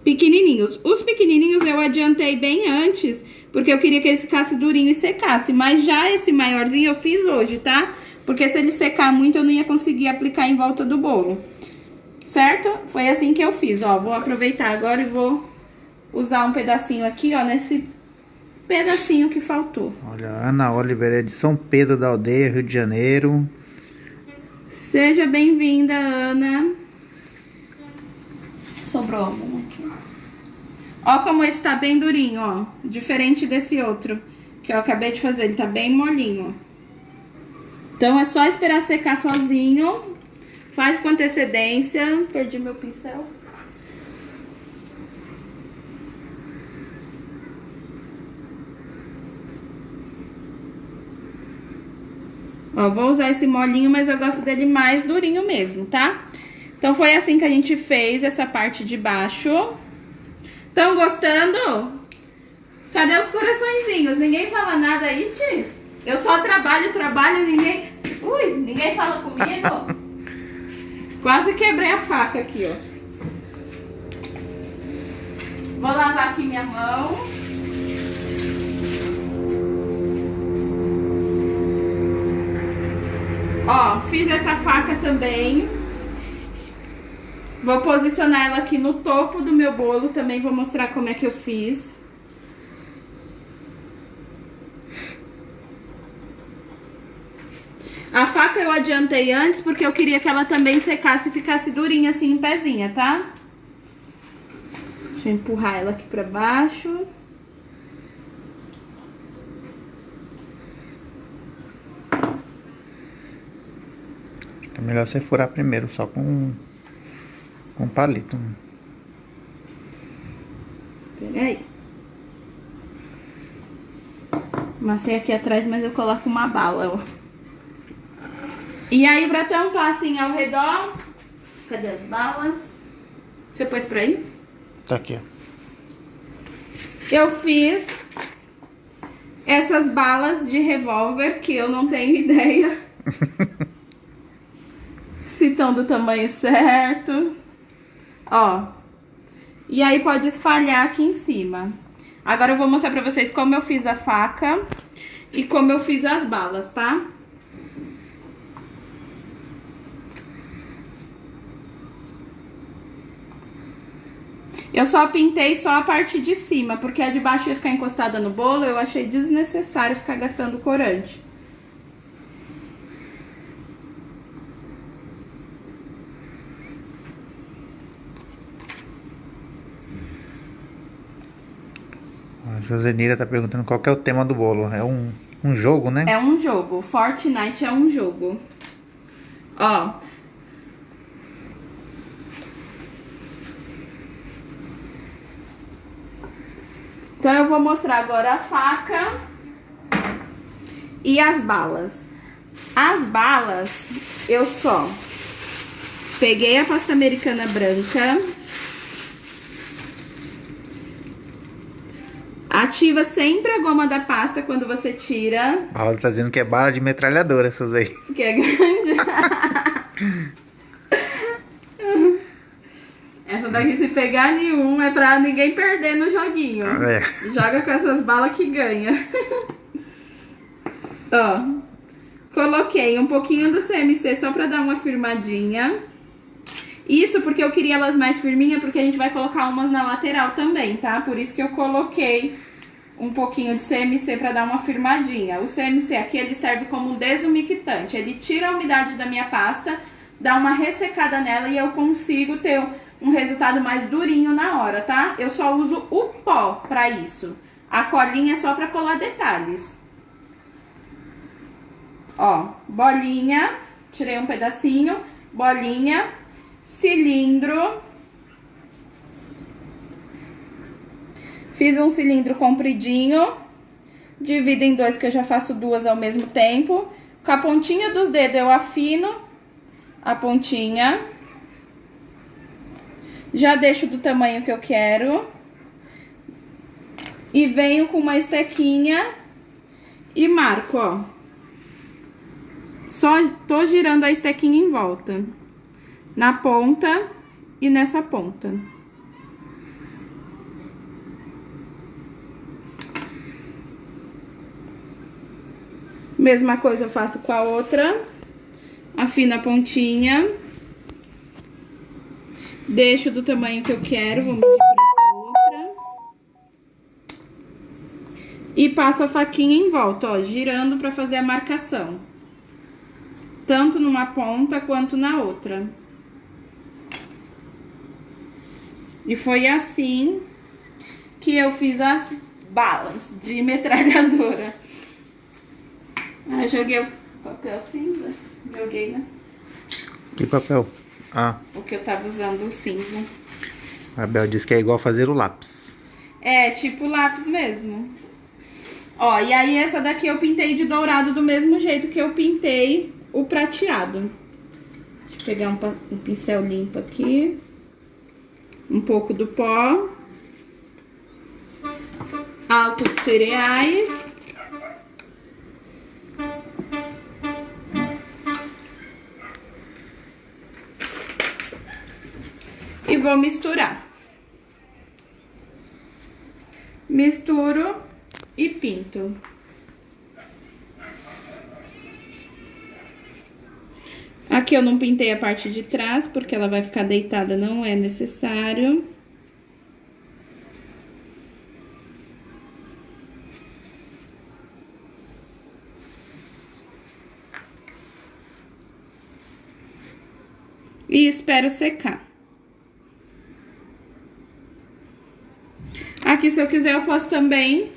[SPEAKER 1] pequenininhos. Os pequenininhos eu adiantei bem antes, porque eu queria que eles ficassem durinhos e secassem. Mas já esse maiorzinho eu fiz hoje, tá? Porque se ele secar muito, eu não ia conseguir aplicar em volta do bolo. Certo? Foi assim que eu fiz, ó. Vou aproveitar agora e vou usar um pedacinho aqui, ó, nesse pedacinho que faltou.
[SPEAKER 2] Olha, Ana Oliveira é de São Pedro da Aldeia, Rio de Janeiro.
[SPEAKER 1] Seja bem-vinda, Ana. Sobrou algum aqui. Ó como esse tá bem durinho, ó. Diferente desse outro que eu acabei de fazer. Ele tá bem molinho. Então é só esperar secar sozinho. Faz com antecedência. Perdi meu pincel. Ó, vou usar esse molinho, mas eu gosto dele mais durinho mesmo, tá? Então foi assim que a gente fez essa parte de baixo. Tão gostando? Cadê os coraçõezinhos? Ninguém fala nada aí, Ti? Eu só trabalho, ninguém... Ui, ninguém fala comigo? Quase quebrei a faca aqui, ó. Vou lavar aqui minha mão. Ó, fiz essa faca também. Vou posicionar ela aqui no topo do meu bolo. Também vou mostrar como é que eu fiz. A faca eu adiantei antes porque eu queria que ela também secasse e ficasse durinha assim em pezinha, tá? Deixa eu empurrar ela aqui pra baixo.
[SPEAKER 2] É melhor você furar primeiro, só com palito.
[SPEAKER 1] Pera aí. Amassei aqui atrás, mas eu coloco uma bala, ó. E aí, pra tampar assim ao redor... Cadê as balas? Você pôs pra aí?
[SPEAKER 2] Tá aqui, ó.
[SPEAKER 1] Eu fiz essas balas de revólver que eu não tenho ideia se estão do tamanho certo. Ó. E aí pode espalhar aqui em cima. Agora eu vou mostrar pra vocês como eu fiz a faca e como eu fiz as balas, tá? Eu só pintei só a parte de cima, porque a de baixo ia ficar encostada no bolo, eu achei desnecessário ficar gastando corante.
[SPEAKER 2] A Josenira tá perguntando qual que é o tema do bolo. É um jogo, né?
[SPEAKER 1] É um jogo. Fortnite é um jogo. Ó. Então eu vou mostrar agora a faca e as balas. As balas, eu só peguei a pasta americana branca. Ativa sempre a goma da pasta quando você tira.
[SPEAKER 2] A Paula tá dizendo que é bala de metralhadora essas aí.
[SPEAKER 1] Que é grande. Essa daqui, se pegar nenhum, é pra ninguém perder no joguinho.
[SPEAKER 2] É.
[SPEAKER 1] Joga com essas balas que ganha. Ó. Coloquei um pouquinho do CMC só pra dar uma firmadinha. Isso porque eu queria elas mais firminhas, porque a gente vai colocar umas na lateral também, tá? Por isso que eu coloquei um pouquinho de CMC para dar uma firmadinha. O CMC aqui, ele serve como um desumectante. Ele tira a umidade da minha pasta, dá uma ressecada nela e eu consigo ter um resultado mais durinho na hora, tá? Eu só uso o pó para isso. A colinha é só para colar detalhes. Ó, bolinha, tirei um pedacinho, bolinha, cilindro. Fiz um cilindro compridinho, divido em dois que eu já faço duas ao mesmo tempo. Com a pontinha dos dedos eu afino a pontinha. Já deixo do tamanho que eu quero. E venho com uma estequinha e marco, ó. Só tô girando a estequinha em volta. Na ponta e nessa ponta. Mesma coisa eu faço com a outra. Afino a pontinha. Deixo do tamanho que eu quero, vou medir pra essa outra. E passo a faquinha em volta, ó, girando pra fazer a marcação. Tanto numa ponta quanto na outra. E foi assim que eu fiz as balas de metralhadora. Ah, joguei o papel cinza. Joguei, né?
[SPEAKER 2] Que papel? Ah.
[SPEAKER 1] O que eu tava usando, o cinza.
[SPEAKER 2] A Bel disse que é igual fazer o lápis.
[SPEAKER 1] É, tipo lápis mesmo. Ó, e aí essa daqui eu pintei de dourado do mesmo jeito que eu pintei o prateado. Deixa eu pegar um pincel limpo aqui. Um pouco do pó. Álcool de cereais. E vou misturar. Misturo e pinto. Aqui eu não pintei a parte de trás, porque ela vai ficar deitada, não é necessário. E espero secar. Aqui, se eu quiser, eu posso também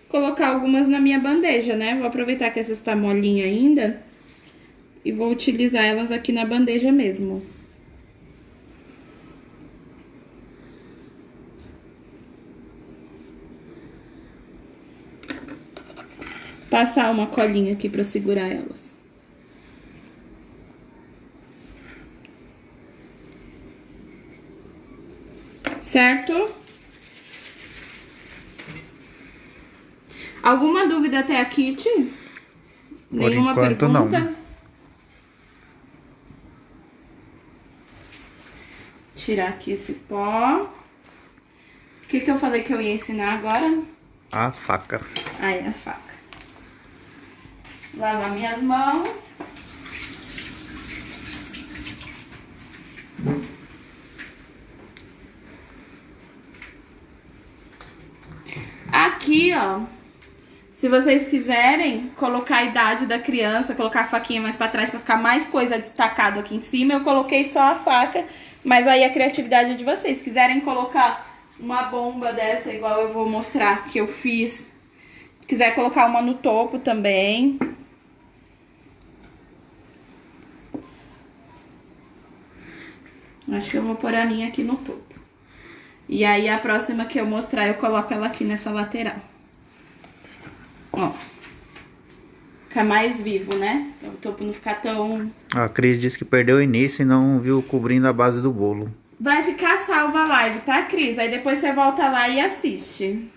[SPEAKER 1] colocar algumas na minha bandeja, né? Vou aproveitar que essa está molinha ainda e vou utilizar elas aqui na bandeja mesmo. Passar uma colinha aqui pra segurar elas. Certo? Alguma dúvida até aqui, Ti? Nenhuma pergunta? Não. Tirar aqui esse pó. O que eu falei que eu ia ensinar agora?
[SPEAKER 2] A faca.
[SPEAKER 1] Ah, é a faca. Lavar minhas mãos. Aqui, ó. Se vocês quiserem colocar a idade da criança, colocar a faquinha mais pra trás pra ficar mais coisa destacado aqui em cima, eu coloquei só a faca, mas aí a criatividade é de vocês. Se quiserem colocar uma bomba dessa, igual eu vou mostrar que eu fiz, se quiser colocar uma no topo também. Acho que eu vou pôr a minha aqui no topo. E aí a próxima que eu mostrar, eu coloco ela aqui nessa lateral. Ó. Fica mais vivo, né? Pra o topo não ficar tão...
[SPEAKER 2] A Cris disse que perdeu o início e não viu cobrindo a base do bolo.
[SPEAKER 1] Vai ficar salva a live, tá, Cris? Aí depois você volta lá e assiste.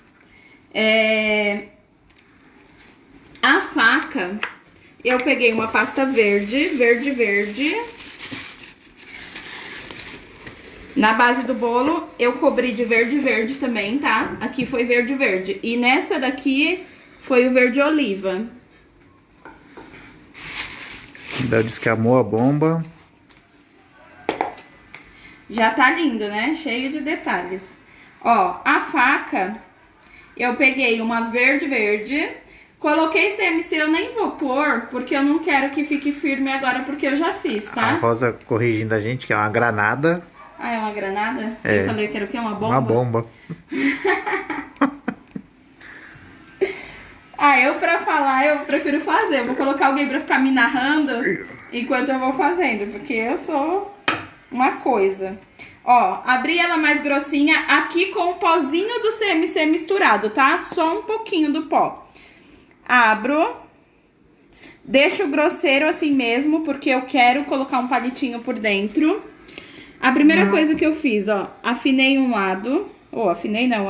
[SPEAKER 1] A faca, eu peguei uma pasta verde. Na base do bolo, eu cobri de verde também, tá? Aqui foi verde. E nessa daqui foi o verde oliva.
[SPEAKER 2] Bel disse que amou a bomba.
[SPEAKER 1] Já tá lindo, né? Cheio de detalhes. Ó, a faca, eu peguei uma verde. Coloquei CMC, eu nem vou pôr, porque eu não quero que fique firme agora, porque eu já fiz, tá?
[SPEAKER 2] A Rosa corrigindo a gente que é uma granada.
[SPEAKER 1] Ah, é uma granada?
[SPEAKER 2] É.
[SPEAKER 1] Eu falei que era o quê? Uma bomba?
[SPEAKER 2] Uma bomba.
[SPEAKER 1] Ah, eu pra falar, eu prefiro fazer. Eu vou colocar alguém pra ficar me narrando enquanto eu vou fazendo, porque eu sou uma coisa. Ó, abri ela mais grossinha aqui com o pozinho do CMC misturado, tá? Só um pouquinho do pó. Abro, deixo grosseiro assim mesmo, porque eu quero colocar um palitinho por dentro. A primeira coisa que eu fiz, ó, afinei um lado, ou afinei não,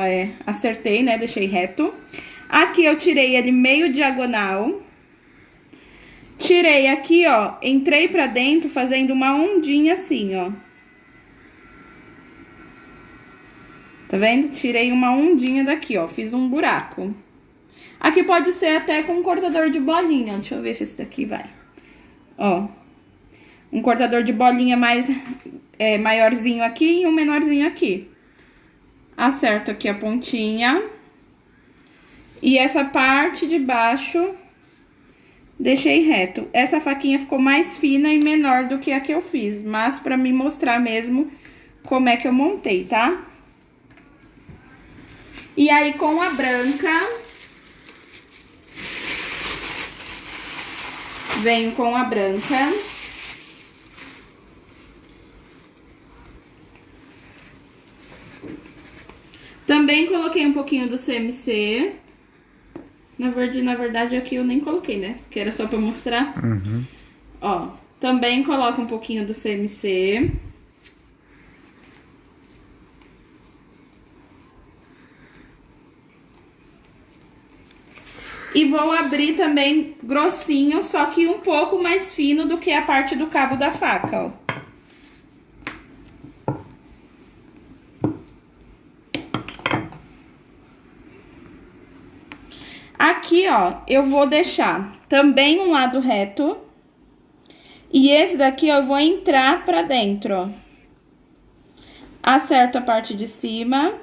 [SPEAKER 1] acertei, né, deixei reto. Aqui eu tirei ele meio diagonal. Tirei aqui, ó, entrei pra dentro fazendo uma ondinha assim, ó. Tá vendo? Tirei uma ondinha daqui, ó, fiz um buraco. Aqui pode ser até com um cortador de bolinha. Deixa eu ver se esse daqui vai. Ó. Um cortador de bolinha mais maiorzinho aqui e um menorzinho aqui. Acerto aqui a pontinha. E essa parte de baixo, deixei reto. Essa faquinha ficou mais fina e menor do que a que eu fiz. Mas pra me mostrar mesmo como é que eu montei, tá? E aí com a branca... Venho com a branca. Também coloquei um pouquinho do CMC. Na verdade, aqui eu nem coloquei, né? Que era só pra mostrar.
[SPEAKER 2] Uhum.
[SPEAKER 1] Ó, também coloco um pouquinho do CMC. E vou abrir também grossinho, só que um pouco mais fino do que a parte do cabo da faca, ó. Aqui, ó, eu vou deixar também um lado reto. E esse daqui, ó, eu vou entrar pra dentro, ó. Acerto a parte de cima.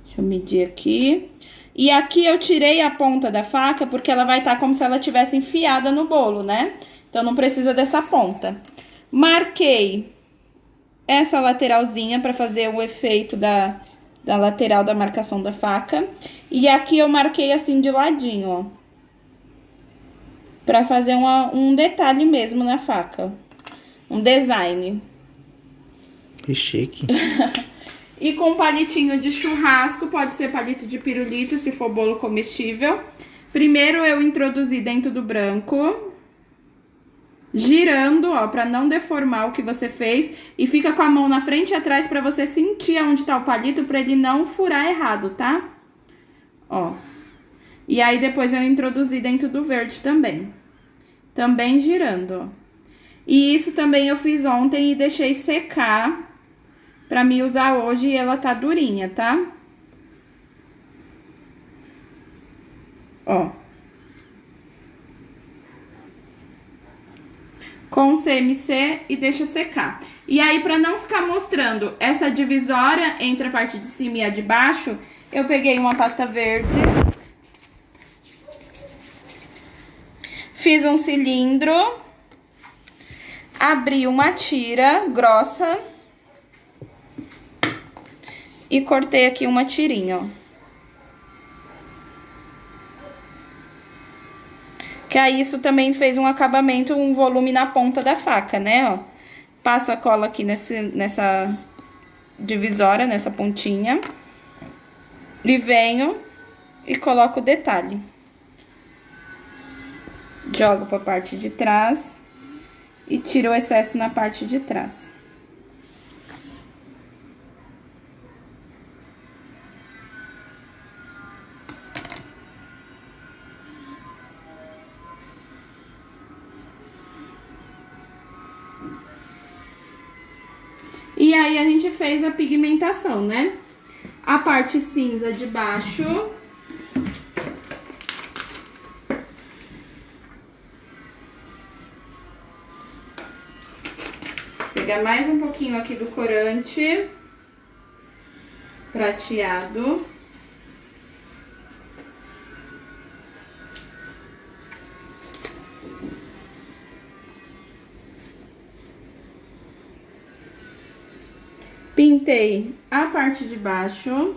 [SPEAKER 1] Deixa eu medir aqui. E aqui eu tirei a ponta da faca porque ela vai estar como se ela tivesse enfiada no bolo, né? Então não precisa dessa ponta. Marquei essa lateralzinha para fazer o efeito da lateral da marcação da faca. E aqui eu marquei assim de ladinho, ó. Pra fazer um detalhe mesmo na faca. Um design.
[SPEAKER 2] Que chique.
[SPEAKER 1] E com palitinho de churrasco, pode ser palito de pirulito, se for bolo comestível. Primeiro eu introduzi dentro do branco, girando, ó, pra não deformar o que você fez. E fica com a mão na frente e atrás pra você sentir onde tá o palito, pra ele não furar errado, tá? Ó. E aí depois eu introduzi dentro do verde também. Também girando, ó. E isso também eu fiz ontem e deixei secar pra me usar hoje e ela tá durinha, tá? Ó. Com CMC e deixa secar. E aí, pra não ficar mostrando essa divisória entre a parte de cima e a de baixo, eu peguei uma pasta verde. Fiz um cilindro. Abri uma tira grossa. E cortei aqui uma tirinha, ó. Que aí isso também fez um acabamento, um volume na ponta da faca, né, ó. Passo a cola aqui nessa divisória, nessa pontinha. E venho e coloco o detalhe. Jogo pra parte de trás e tiro o excesso na parte de trás. E aí a gente fez a pigmentação, né? A parte cinza de baixo. pegar mais um pouquinho aqui do corante prateado. Pintei a parte de baixo.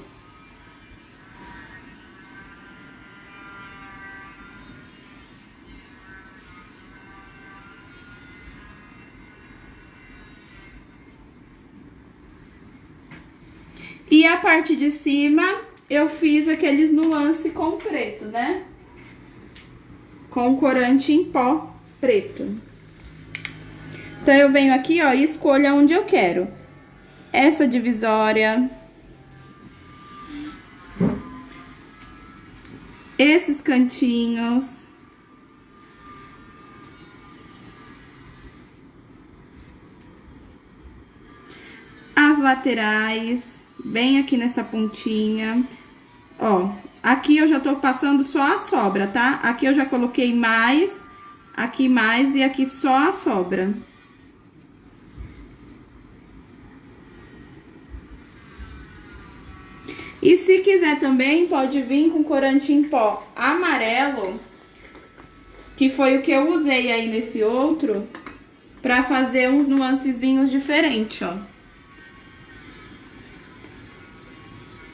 [SPEAKER 1] E a parte de cima, eu fiz aqueles nuances com preto, né? Com corante em pó preto. Então, eu venho aqui, ó, e escolho onde eu quero. Essa divisória. Esses cantinhos. As laterais. Bem aqui nessa pontinha. Ó, aqui eu já tô passando só a sobra, tá? Aqui eu já coloquei mais, aqui mais e aqui só a sobra. E se quiser também, pode vir com corante em pó amarelo, que foi o que eu usei aí nesse outro, pra fazer uns nuancezinhos diferentes, ó.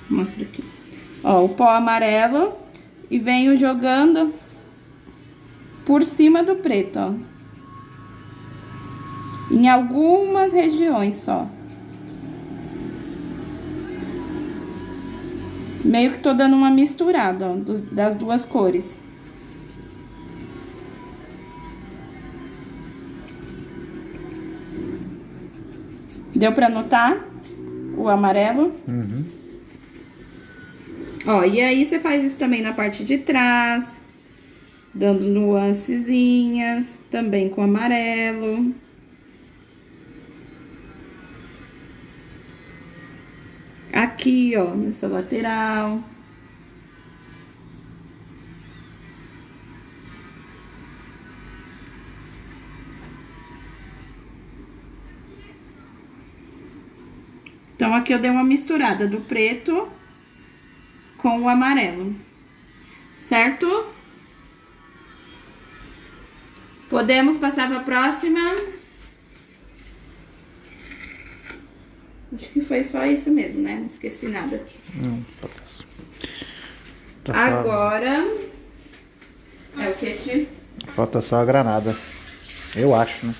[SPEAKER 1] Mostra aqui. Ó, o pó amarelo e venho jogando por cima do preto, ó. Em algumas regiões só. Meio que tô dando uma misturada, ó, das duas cores. Deu pra notar o amarelo?
[SPEAKER 2] Uhum.
[SPEAKER 1] Ó, e aí você faz isso também na parte de trás, dando nuancezinhas, também com amarelo. Aqui, ó, nessa lateral. Então, aqui eu dei uma misturada do preto com o amarelo, certo? Podemos passar para a próxima. Acho que foi só isso mesmo, né? Não esqueci nada aqui.
[SPEAKER 2] Não, falta isso. Tá só...
[SPEAKER 1] Agora... É o que, Ti?
[SPEAKER 2] Falta só a granada. Eu acho, né?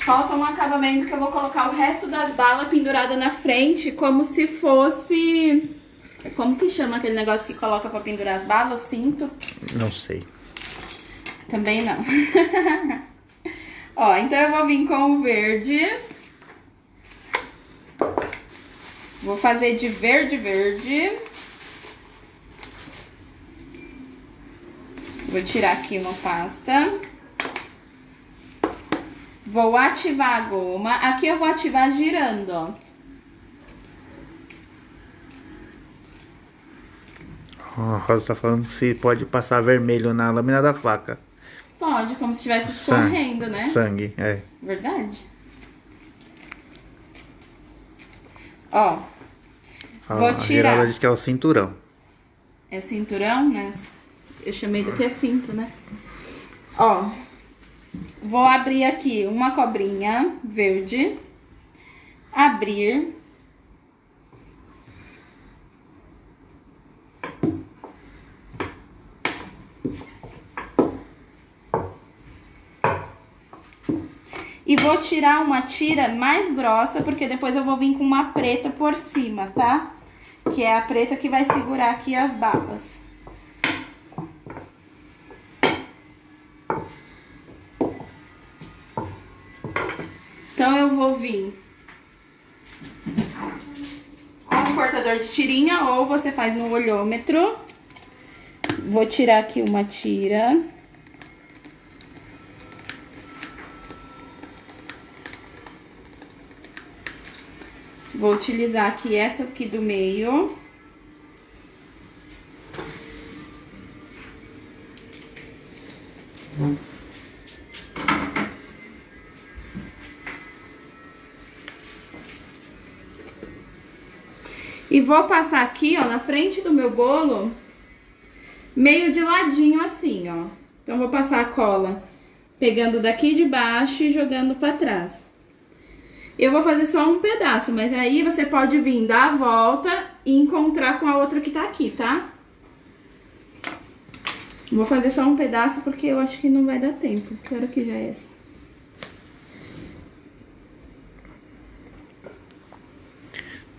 [SPEAKER 1] Falta um acabamento que eu vou colocar o resto das balas penduradas na frente, como se fosse... Como que chama aquele negócio que coloca pra pendurar as balas? Cinto?
[SPEAKER 2] Não sei.
[SPEAKER 1] Também não. Ó, então eu vou vir com o verde. Vou fazer de verde, verde. Vou tirar aqui uma pasta. Vou ativar a goma. Aqui eu vou ativar girando, ó.
[SPEAKER 2] A Rosa tá falando se pode passar vermelho na lâmina da faca.
[SPEAKER 1] Pode, como se estivesse escorrendo, né?
[SPEAKER 2] Sangue, é.
[SPEAKER 1] Verdade. Ó. Vou tirar.
[SPEAKER 2] A Geralda diz que é o cinturão.
[SPEAKER 1] É cinturão, né? Eu chamei do que é cinto, né? Ó. Vou abrir aqui uma cobrinha verde. Abrir. E vou tirar uma tira mais grossa, porque depois eu vou vir com uma preta por cima, tá? Que é a preta que vai segurar aqui as balas. Então eu vou vir com o cortador de tirinha, ou você faz no olhômetro. Vou tirar aqui uma tira. Vou utilizar aqui essa aqui do meio. E vou passar aqui, ó, na frente do meu bolo, meio de ladinho assim, ó. Então, vou passar a cola pegando daqui de baixo e jogando pra trás. Eu vou fazer só um pedaço, mas aí você pode vir dar a volta e encontrar com a outra que tá aqui, tá? Vou fazer só um pedaço porque eu acho que não vai dar tempo. Que hora que já é essa?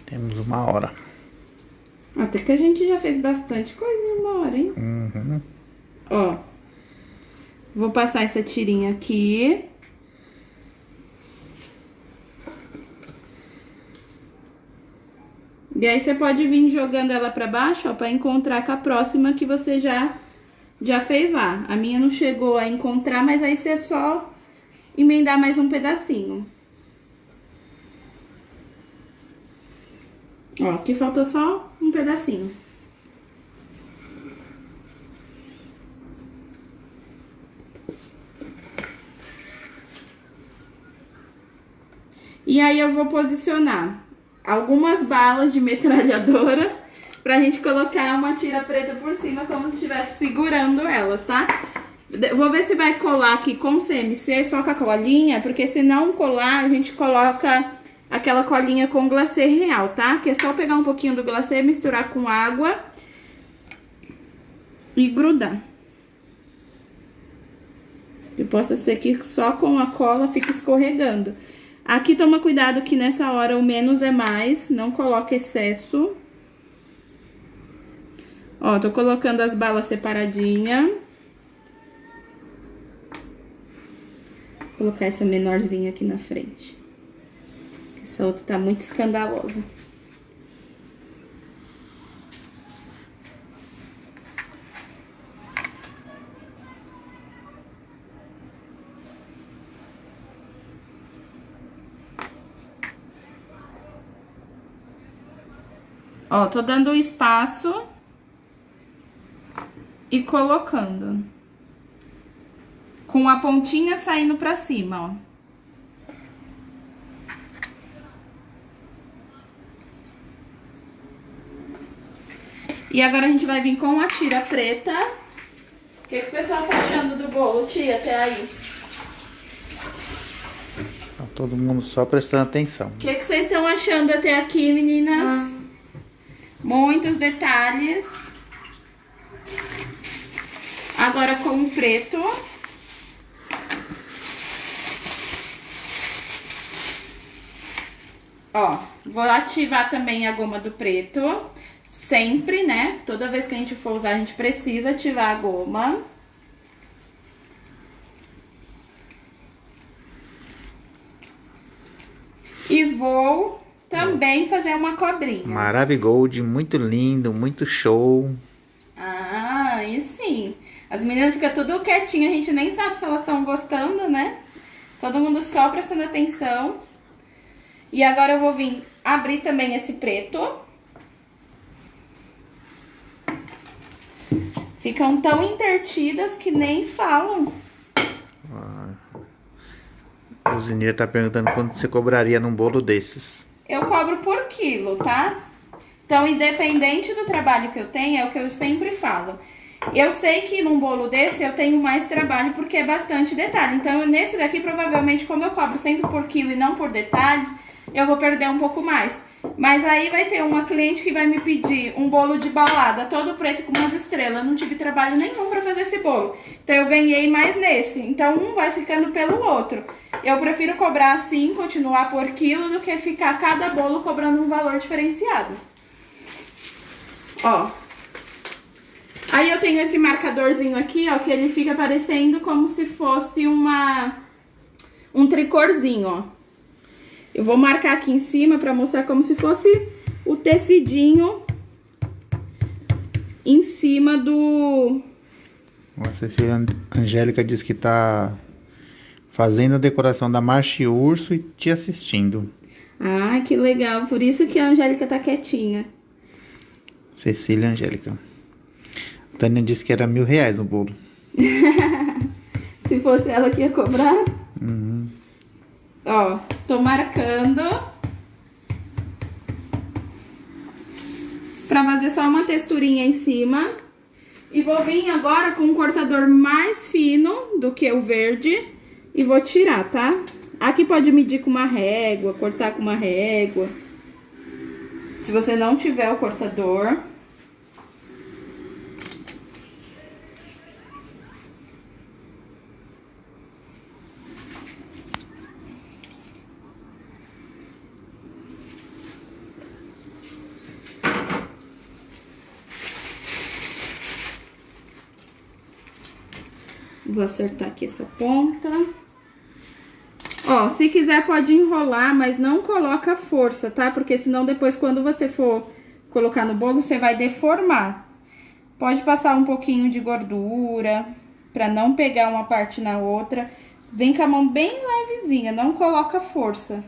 [SPEAKER 2] Temos 1 hora.
[SPEAKER 1] Até que a gente já fez bastante coisa em 1 hora, hein?
[SPEAKER 2] Uhum.
[SPEAKER 1] Ó. Vou passar essa tirinha aqui. E aí você pode vir jogando ela pra baixo, ó, pra encontrar com a próxima que você já fez lá. A minha não chegou a encontrar, mas aí você só emendar mais um pedacinho. Ó, aqui faltou só um pedacinho. E aí eu vou posicionar algumas balas de metralhadora pra gente colocar uma tira preta por cima, como se estivesse segurando elas, tá? Vou ver se vai colar aqui com CMC, só com a colinha, porque se não colar, a gente coloca aquela colinha com glacê real, tá? Que é só pegar um pouquinho do glacê, misturar com água e grudar. E possa ser que só com a cola fica escorregando. Aqui toma cuidado que nessa hora o menos é mais, não coloca excesso. Ó, tô colocando as balas separadinha. Vou colocar essa menorzinha aqui na frente. Essa outra tá muito escandalosa. Ó, tô dando espaço e colocando. Com a pontinha saindo pra cima, ó. E agora a gente vai vir com a tira preta. O que o pessoal tá achando do bolo, tia, até aí?
[SPEAKER 2] Tá todo mundo só prestando atenção.
[SPEAKER 1] O que vocês estão achando até aqui, meninas? Muitos detalhes. Agora com o preto. Ó, vou ativar também a goma do preto. Sempre, né? Toda vez que a gente for usar, a gente precisa ativar a goma. E vou também fazer uma cobrinha.
[SPEAKER 2] Maravigold, muito lindo, muito show.
[SPEAKER 1] Ah, e sim. As meninas ficam tudo quietinhas, a gente nem sabe se elas estão gostando, né? Todo mundo só prestando atenção. E agora eu vou vir abrir também esse preto. Ficam tão intertidas que nem falam.
[SPEAKER 2] A cozinheira tá perguntando quanto você cobraria num bolo desses.
[SPEAKER 1] Eu cobro por quilo, tá? Então, independente do trabalho que eu tenho, é o que eu sempre falo. Eu sei que num bolo desse eu tenho mais trabalho porque é bastante detalhe. Então, nesse daqui, provavelmente, como eu cobro sempre por quilo e não por detalhes, eu vou perder um pouco mais. Mas aí vai ter uma cliente que vai me pedir um bolo de balada, todo preto com umas estrelas. Eu não tive trabalho nenhum pra fazer esse bolo. Então eu ganhei mais nesse. Então um vai ficando pelo outro. Eu prefiro cobrar assim, continuar por quilo, do que ficar cada bolo cobrando um valor diferenciado. Ó. Aí eu tenho esse marcadorzinho aqui, ó, que ele fica parecendo como se fosse um tricorzinho, ó. Eu vou marcar aqui em cima pra mostrar como se fosse o tecidinho em cima do...
[SPEAKER 2] A Cecília Angélica diz que tá fazendo a decoração da Marcha Urso e te assistindo.
[SPEAKER 1] Ah, que legal. Por isso que a Angélica tá quietinha.
[SPEAKER 2] Cecília Angélica. A Tânia disse que era R$1.000 o bolo.
[SPEAKER 1] Se fosse ela que ia cobrar.
[SPEAKER 2] Uhum.
[SPEAKER 1] Ó, tô marcando. pra fazer só uma texturinha em cima. E vou vir agora com um cortador mais fino do que o verde e vou tirar, tá? Aqui pode medir com uma régua, cortar com uma régua. Se você não tiver o cortador. Vou acertar aqui essa ponta. Ó, se quiser pode enrolar, mas não coloca força, tá? Porque senão depois quando você for colocar no bolo, você vai deformar. Pode passar um pouquinho de gordura, pra não pegar uma parte na outra. Vem com a mão bem levezinha, não coloca força.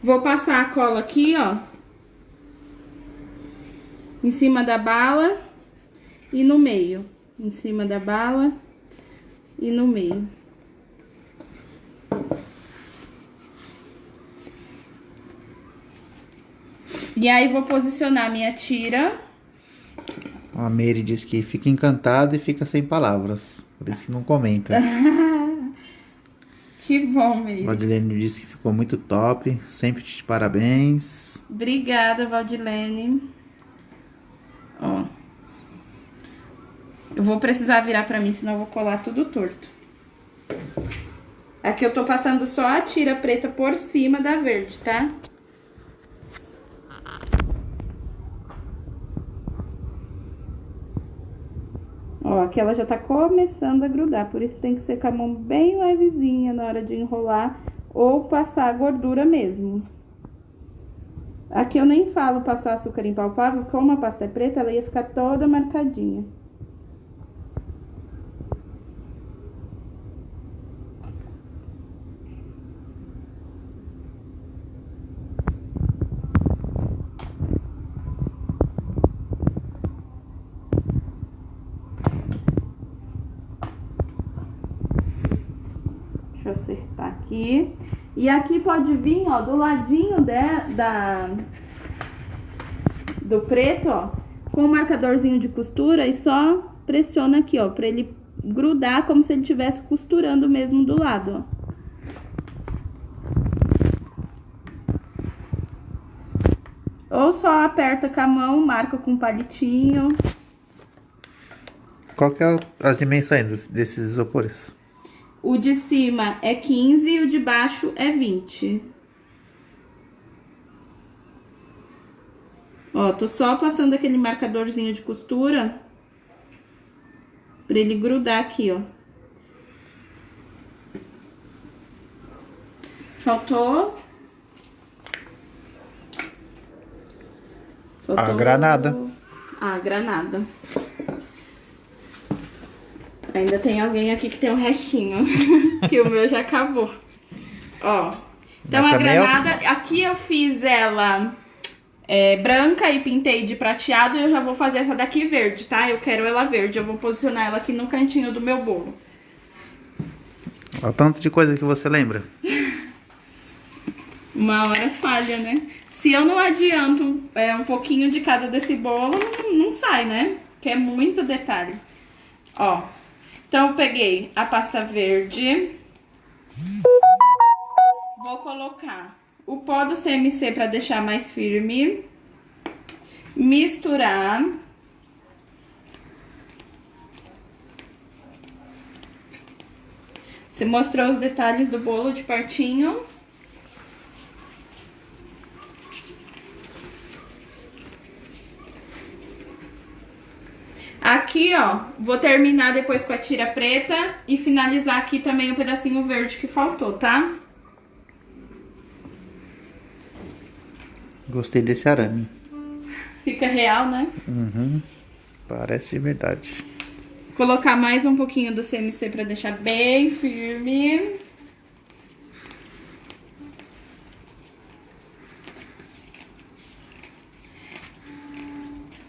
[SPEAKER 1] Vou passar a cola aqui, ó. Em cima da bala e no meio. Em cima da bala e no meio. E aí, vou posicionar a minha tira.
[SPEAKER 2] A Mary disse que fica encantada e fica sem palavras. Por isso que não comenta.
[SPEAKER 1] Que bom, Mary.
[SPEAKER 2] Valdilene disse que ficou muito top. Sempre te parabéns.
[SPEAKER 1] Obrigada, Valdilene. Ó. Eu vou precisar virar pra mim, senão eu vou colar tudo torto. Aqui eu tô passando só a tira preta por cima da verde, tá? Ó, aqui ela já tá começando a grudar, por isso tem que ser com a mão bem levezinha na hora de enrolar ou passar a gordura mesmo. Aqui eu nem falo passar açúcar impalpável, como a pasta é preta, ela ia ficar toda marcadinha. Deixa eu acertar aqui. E aqui pode vir, ó, do ladinho do preto, ó, com o marcadorzinho de costura e só pressiona aqui, ó, pra ele grudar como se ele estivesse costurando mesmo do lado, ó. Ou só aperta com a mão, marca com um palitinho.
[SPEAKER 2] Qual que é as dimensões desses isopores?
[SPEAKER 1] O de cima é 15 e o de baixo é 20. Ó, tô só passando aquele marcadorzinho de costura pra ele grudar aqui, ó. Faltou
[SPEAKER 2] a granada.
[SPEAKER 1] A granada. Ainda tem alguém aqui que tem um restinho, que o meu já acabou. Ó, então a granada, aqui eu fiz ela branca e pintei de prateado e eu já vou fazer essa daqui verde, tá? Eu quero ela verde, eu vou posicionar ela aqui no cantinho do meu bolo.
[SPEAKER 2] Olha o tanto de coisa que você lembra.
[SPEAKER 1] Uma hora falha, né? Se eu não adianto um pouquinho de cada desse bolo, não sai, né? Que é muito detalhe. Ó. Então, eu peguei a pasta verde, vou colocar o pó do CMC para deixar mais firme, misturar, você mostrou os detalhes do bolo de pertinho. Aqui, ó, vou terminar depois com a tira preta e finalizar aqui também o pedacinho verde que faltou, tá?
[SPEAKER 2] Gostei desse arame.
[SPEAKER 1] Fica real, né?
[SPEAKER 2] Uhum. Parece de verdade.
[SPEAKER 1] Vou colocar mais um pouquinho do CMC pra deixar bem firme.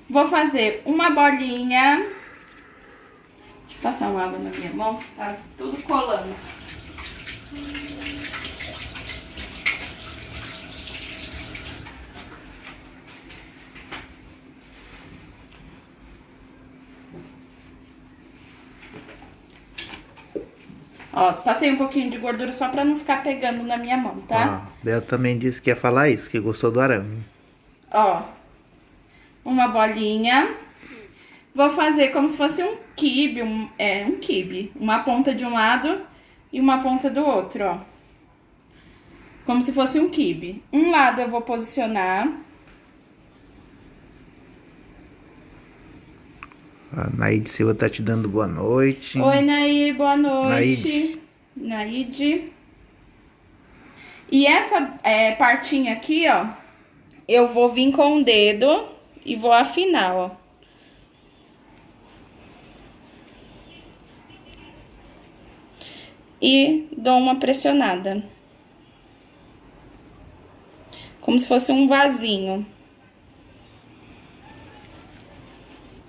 [SPEAKER 1] Vou fazer uma bolinha. Deixa eu passar uma água na minha mão, tá tudo colando. Ó, passei um pouquinho de gordura só pra não ficar pegando na minha mão, tá?
[SPEAKER 2] Ó, Bel também disse que ia falar isso, que gostou do arame.
[SPEAKER 1] Ó, uma bolinha. Vou fazer como se fosse um quibe, um quibe. Uma ponta de um lado e uma ponta do outro, ó. Como se fosse um quibe. Um lado eu vou posicionar.
[SPEAKER 2] A Naide Silva tá te dando boa noite.
[SPEAKER 1] Oi, Nair, boa noite. Naide. E essa partinha aqui, ó, eu vou vir com o dedo e vou afinar, ó. E dou uma pressionada. Como se fosse um vasinho.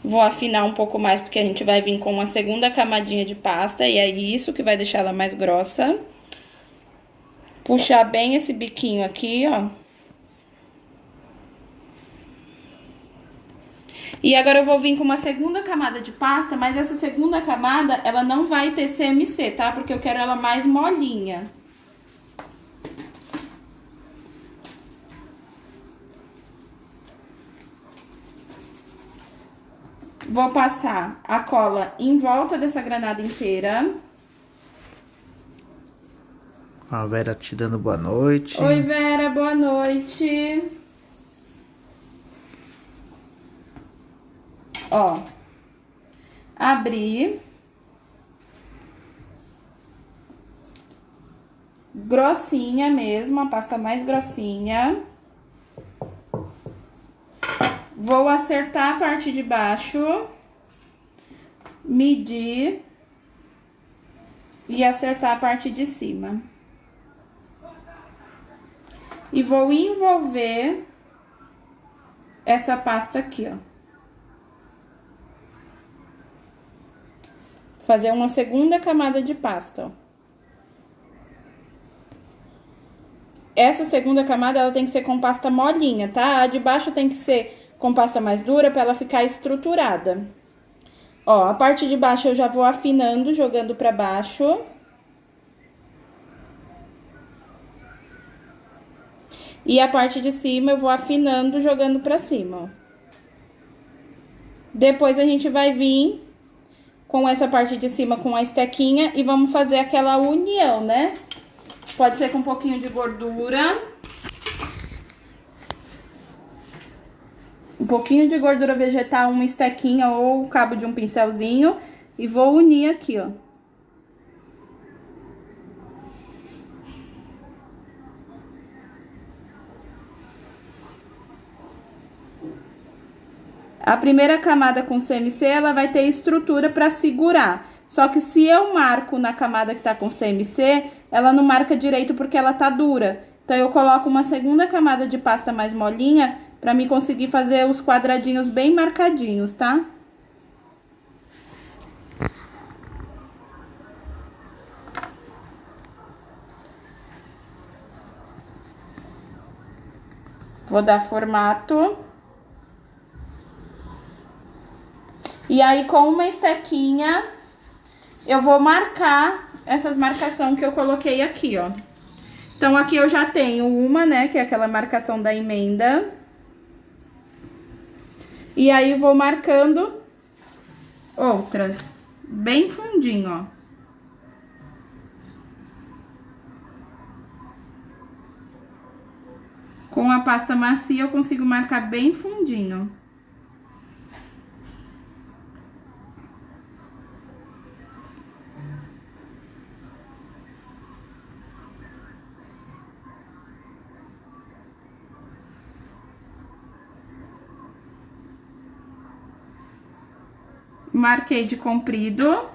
[SPEAKER 1] Vou afinar um pouco mais, porque a gente vai vir com uma segunda camadinha de pasta. E é isso que vai deixar ela mais grossa. Puxar bem esse biquinho aqui, ó. E agora eu vou vir com uma segunda camada de pasta, mas essa segunda camada, ela não vai ter CMC, tá? Porque eu quero ela mais molinha. Vou passar a cola em volta dessa granada inteira.
[SPEAKER 2] A Vera te dando boa noite.
[SPEAKER 1] Oi, Vera, boa noite. Ó, abri. Grossinha mesmo, a pasta mais grossinha. Vou acertar a parte de baixo, medir e acertar a parte de cima. E vou envolver essa pasta aqui, ó. Fazer uma segunda camada de pasta, ó. Essa segunda camada, ela tem que ser com pasta molinha, tá? A de baixo tem que ser com pasta mais dura pra ela ficar estruturada. Ó, a parte de baixo eu já vou afinando, jogando pra baixo. E a parte de cima eu vou afinando, jogando pra cima, ó. Depois a gente vai vir com essa parte de cima com a estequinha e vamos fazer aquela união, né? Pode ser com um pouquinho de gordura. Um pouquinho de gordura vegetal, uma estequinha ou o cabo de um pincelzinho. E vou unir aqui, ó. A primeira camada com CMC, ela vai ter estrutura para segurar. Só que se eu marco na camada que tá com CMC, ela não marca direito porque ela tá dura. Então, eu coloco uma segunda camada de pasta mais molinha pra mim conseguir fazer os quadradinhos bem marcadinhos, tá? Vou dar formato. E aí, com uma estequinha, eu vou marcar essas marcações que eu coloquei aqui, ó. Então, aqui eu já tenho uma, né, que é aquela marcação da emenda. E aí, vou marcando outras, bem fundinho, ó. Com a pasta macia, eu consigo marcar bem fundinho. Marquei de comprido,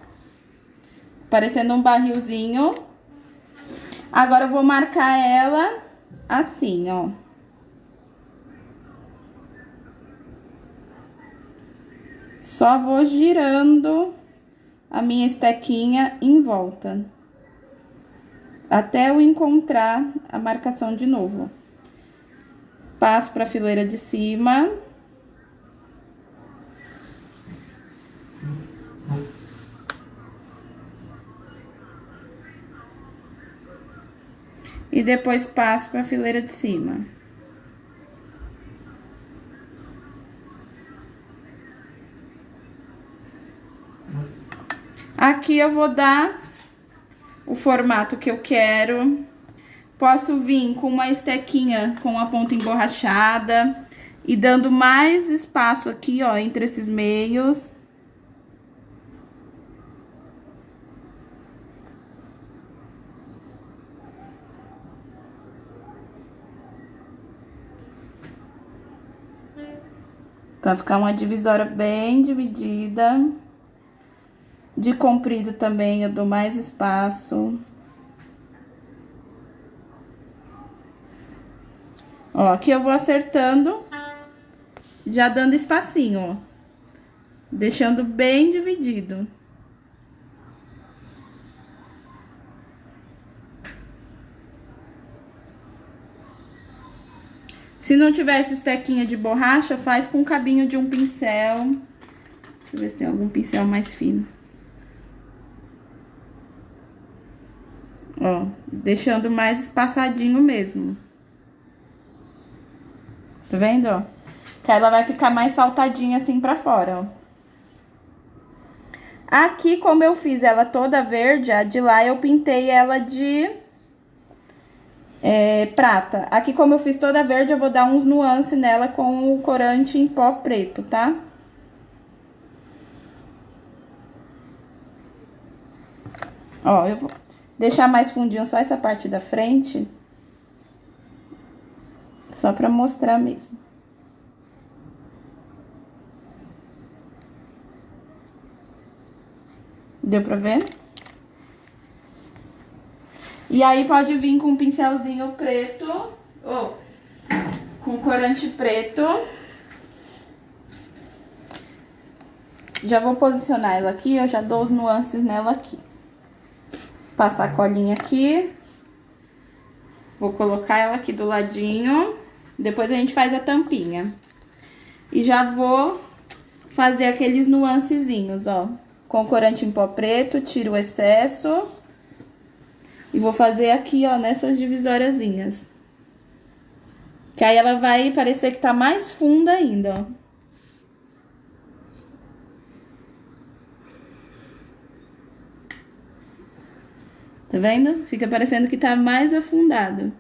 [SPEAKER 1] parecendo um barrilzinho. Agora eu vou marcar ela assim, ó. Só vou girando a minha estequinha em volta, até eu encontrar a marcação de novo. Passo para a fileira de cima. E depois passo pra fileira de cima. Aqui eu vou dar o formato que eu quero. Posso vir com uma estequinha com a ponta emborrachada e dando mais espaço aqui, ó, entre esses meios. Pra ficar uma divisória bem dividida. De comprido também eu dou mais espaço. Ó, aqui eu vou acertando, já dando espacinho, ó. Deixando bem dividido. Se não tiver essa estequinha de borracha, faz com o cabinho de um pincel. Deixa eu ver se tem algum pincel mais fino. Ó, deixando mais espaçadinho mesmo. Tá vendo, ó? Que ela vai ficar mais saltadinha assim pra fora, ó. Aqui, como eu fiz ela toda verde, a de lá eu pintei ela de prata. Aqui, como eu fiz toda verde, eu vou dar uns nuances nela com o corante em pó preto, tá? Ó, eu vou deixar mais fundinho só essa parte da frente. Só pra mostrar mesmo. Deu pra ver? E aí pode vir com um pincelzinho preto, ou com corante preto. Já vou posicionar ela aqui, eu já dou os nuances nela aqui. Passar a colinha aqui. Vou colocar ela aqui do ladinho. Depois a gente faz a tampinha. E já vou fazer aqueles nuancezinhos, ó. Com corante em pó preto, tiro o excesso. E vou fazer aqui, ó, nessas divisóriazinhas. Que aí ela vai parecer que tá mais funda ainda, ó. Tá vendo? Fica parecendo que tá mais afundado.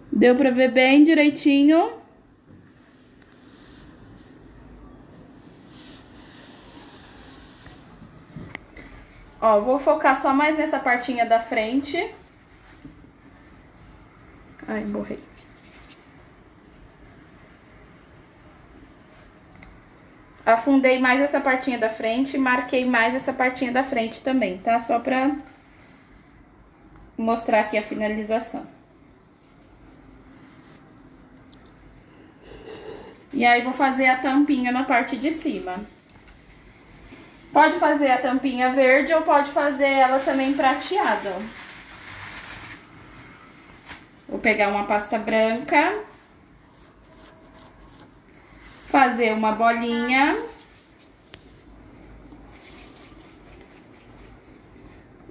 [SPEAKER 1] Deu pra ver bem direitinho. Ó, vou focar só mais nessa partinha da frente. Ai, borrei. Afundei mais essa partinha da frente, marquei mais essa partinha da frente também, tá? Só pra mostrar aqui a finalização. E aí, vou fazer a tampinha na parte de cima. Pode fazer a tampinha verde ou pode fazer ela também prateada, ó. Vou pegar uma pasta branca. Fazer uma bolinha.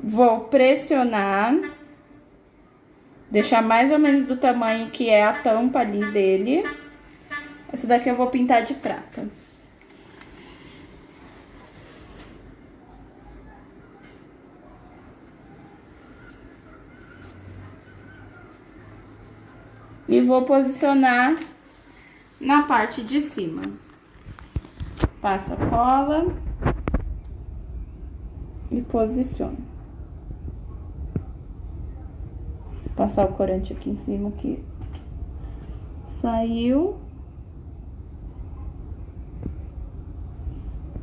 [SPEAKER 1] Vou pressionar. Deixar mais ou menos do tamanho que é a tampa ali dele. Essa daqui eu vou pintar de prata. E vou posicionar na parte de cima. Passo a cola e posiciono. Vou passar o corante aqui em cima que saiu.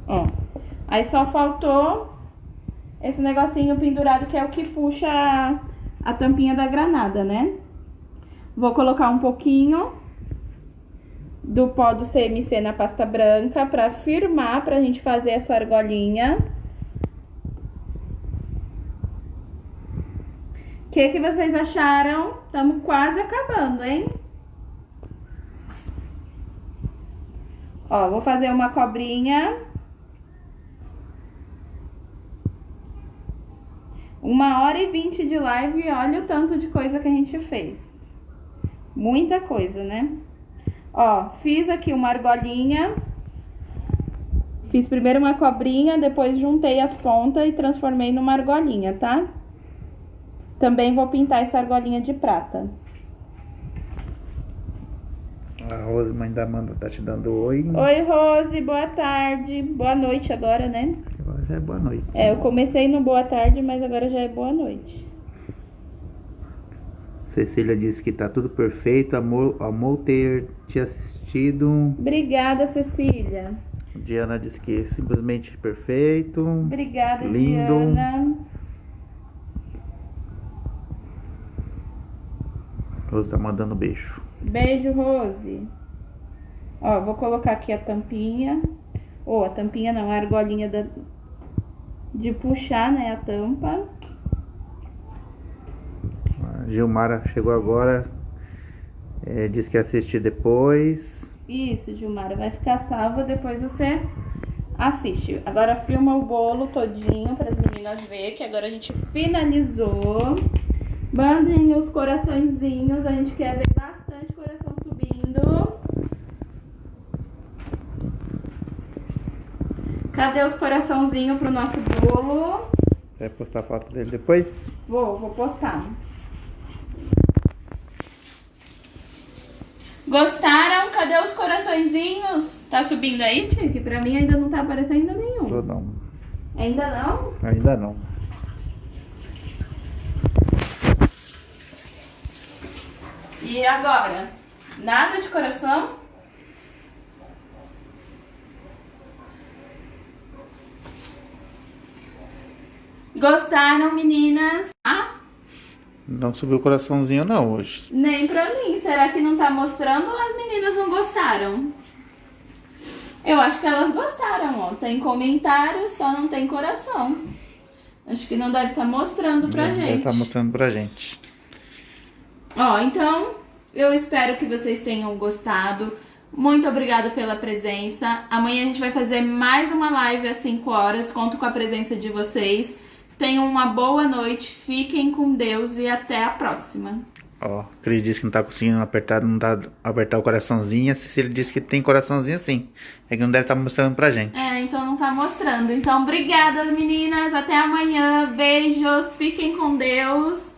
[SPEAKER 1] Ó, aí só faltou esse negocinho pendurado que é o que puxa a tampinha da granada, né? Vou colocar um pouquinho do pó do CMC na pasta branca pra firmar, pra gente fazer essa argolinha. O que vocês acharam? Estamos quase acabando, hein? Ó, vou fazer uma cobrinha. 1h20 de live e olha o tanto de coisa que a gente fez. Muita coisa, né? Ó, fiz aqui uma argolinha. Fiz primeiro uma cobrinha, depois juntei as pontas e transformei numa argolinha, tá? Também vou pintar essa argolinha de prata.
[SPEAKER 2] A Rose, mãe da Amanda, tá te dando oi.
[SPEAKER 1] Oi, Rose, boa tarde. Boa noite agora, né?
[SPEAKER 2] Agora já é boa noite.
[SPEAKER 1] É, eu comecei no boa tarde, mas agora já é boa noite.
[SPEAKER 2] Cecília disse que tá tudo perfeito, amou ter te assistido.
[SPEAKER 1] Obrigada, Cecília.
[SPEAKER 2] Diana disse que simplesmente perfeito.
[SPEAKER 1] Obrigada,
[SPEAKER 2] lindo.
[SPEAKER 1] Diana.
[SPEAKER 2] Rose tá mandando beijo.
[SPEAKER 1] Beijo, Rose. Ó, vou colocar aqui a tampinha. Ou a tampinha não, a argolinha de puxar, né, a tampa.
[SPEAKER 2] A Gilmara chegou agora. Disse que ia assistir depois.
[SPEAKER 1] Isso, Gilmara, vai ficar salva, depois você assiste. Agora filma o bolo todinho para as meninas verem que agora a gente finalizou. Mandem os coraçõezinhos, a gente quer ver bastante coração subindo. Cadê os coraçãozinhos pro nosso bolo?
[SPEAKER 2] Vai postar foto dele depois?
[SPEAKER 1] Vou postar. Gostaram? Cadê os coraçõezinhos? Tá subindo aí, Tia? Que pra mim ainda não tá aparecendo nenhum.
[SPEAKER 2] Tô não.
[SPEAKER 1] Ainda não?
[SPEAKER 2] Ainda não.
[SPEAKER 1] E agora? Nada de coração? Gostaram, meninas? Ah?
[SPEAKER 2] Não subiu o coraçãozinho não hoje.
[SPEAKER 1] Nem pra mim. Será que não tá mostrando ou as meninas não gostaram? Eu acho que elas gostaram, ó. Tem comentário, só não tem coração. Acho que não deve estar mostrando pra gente.
[SPEAKER 2] Deve estar mostrando pra gente.
[SPEAKER 1] Ó, então, eu espero que vocês tenham gostado. Muito obrigada pela presença. Amanhã a gente vai fazer mais uma live às 5 horas. Conto com a presença de vocês. Tenham uma boa noite, fiquem com Deus e até a próxima.
[SPEAKER 2] Ó, Cris disse que não tá conseguindo apertar, não tá apertar o coraçãozinho. A Cecília disse que tem coraçãozinho sim. É que não deve estar mostrando pra gente.
[SPEAKER 1] Então não tá mostrando. Então, obrigada, meninas. Até amanhã. Beijos. Fiquem com Deus.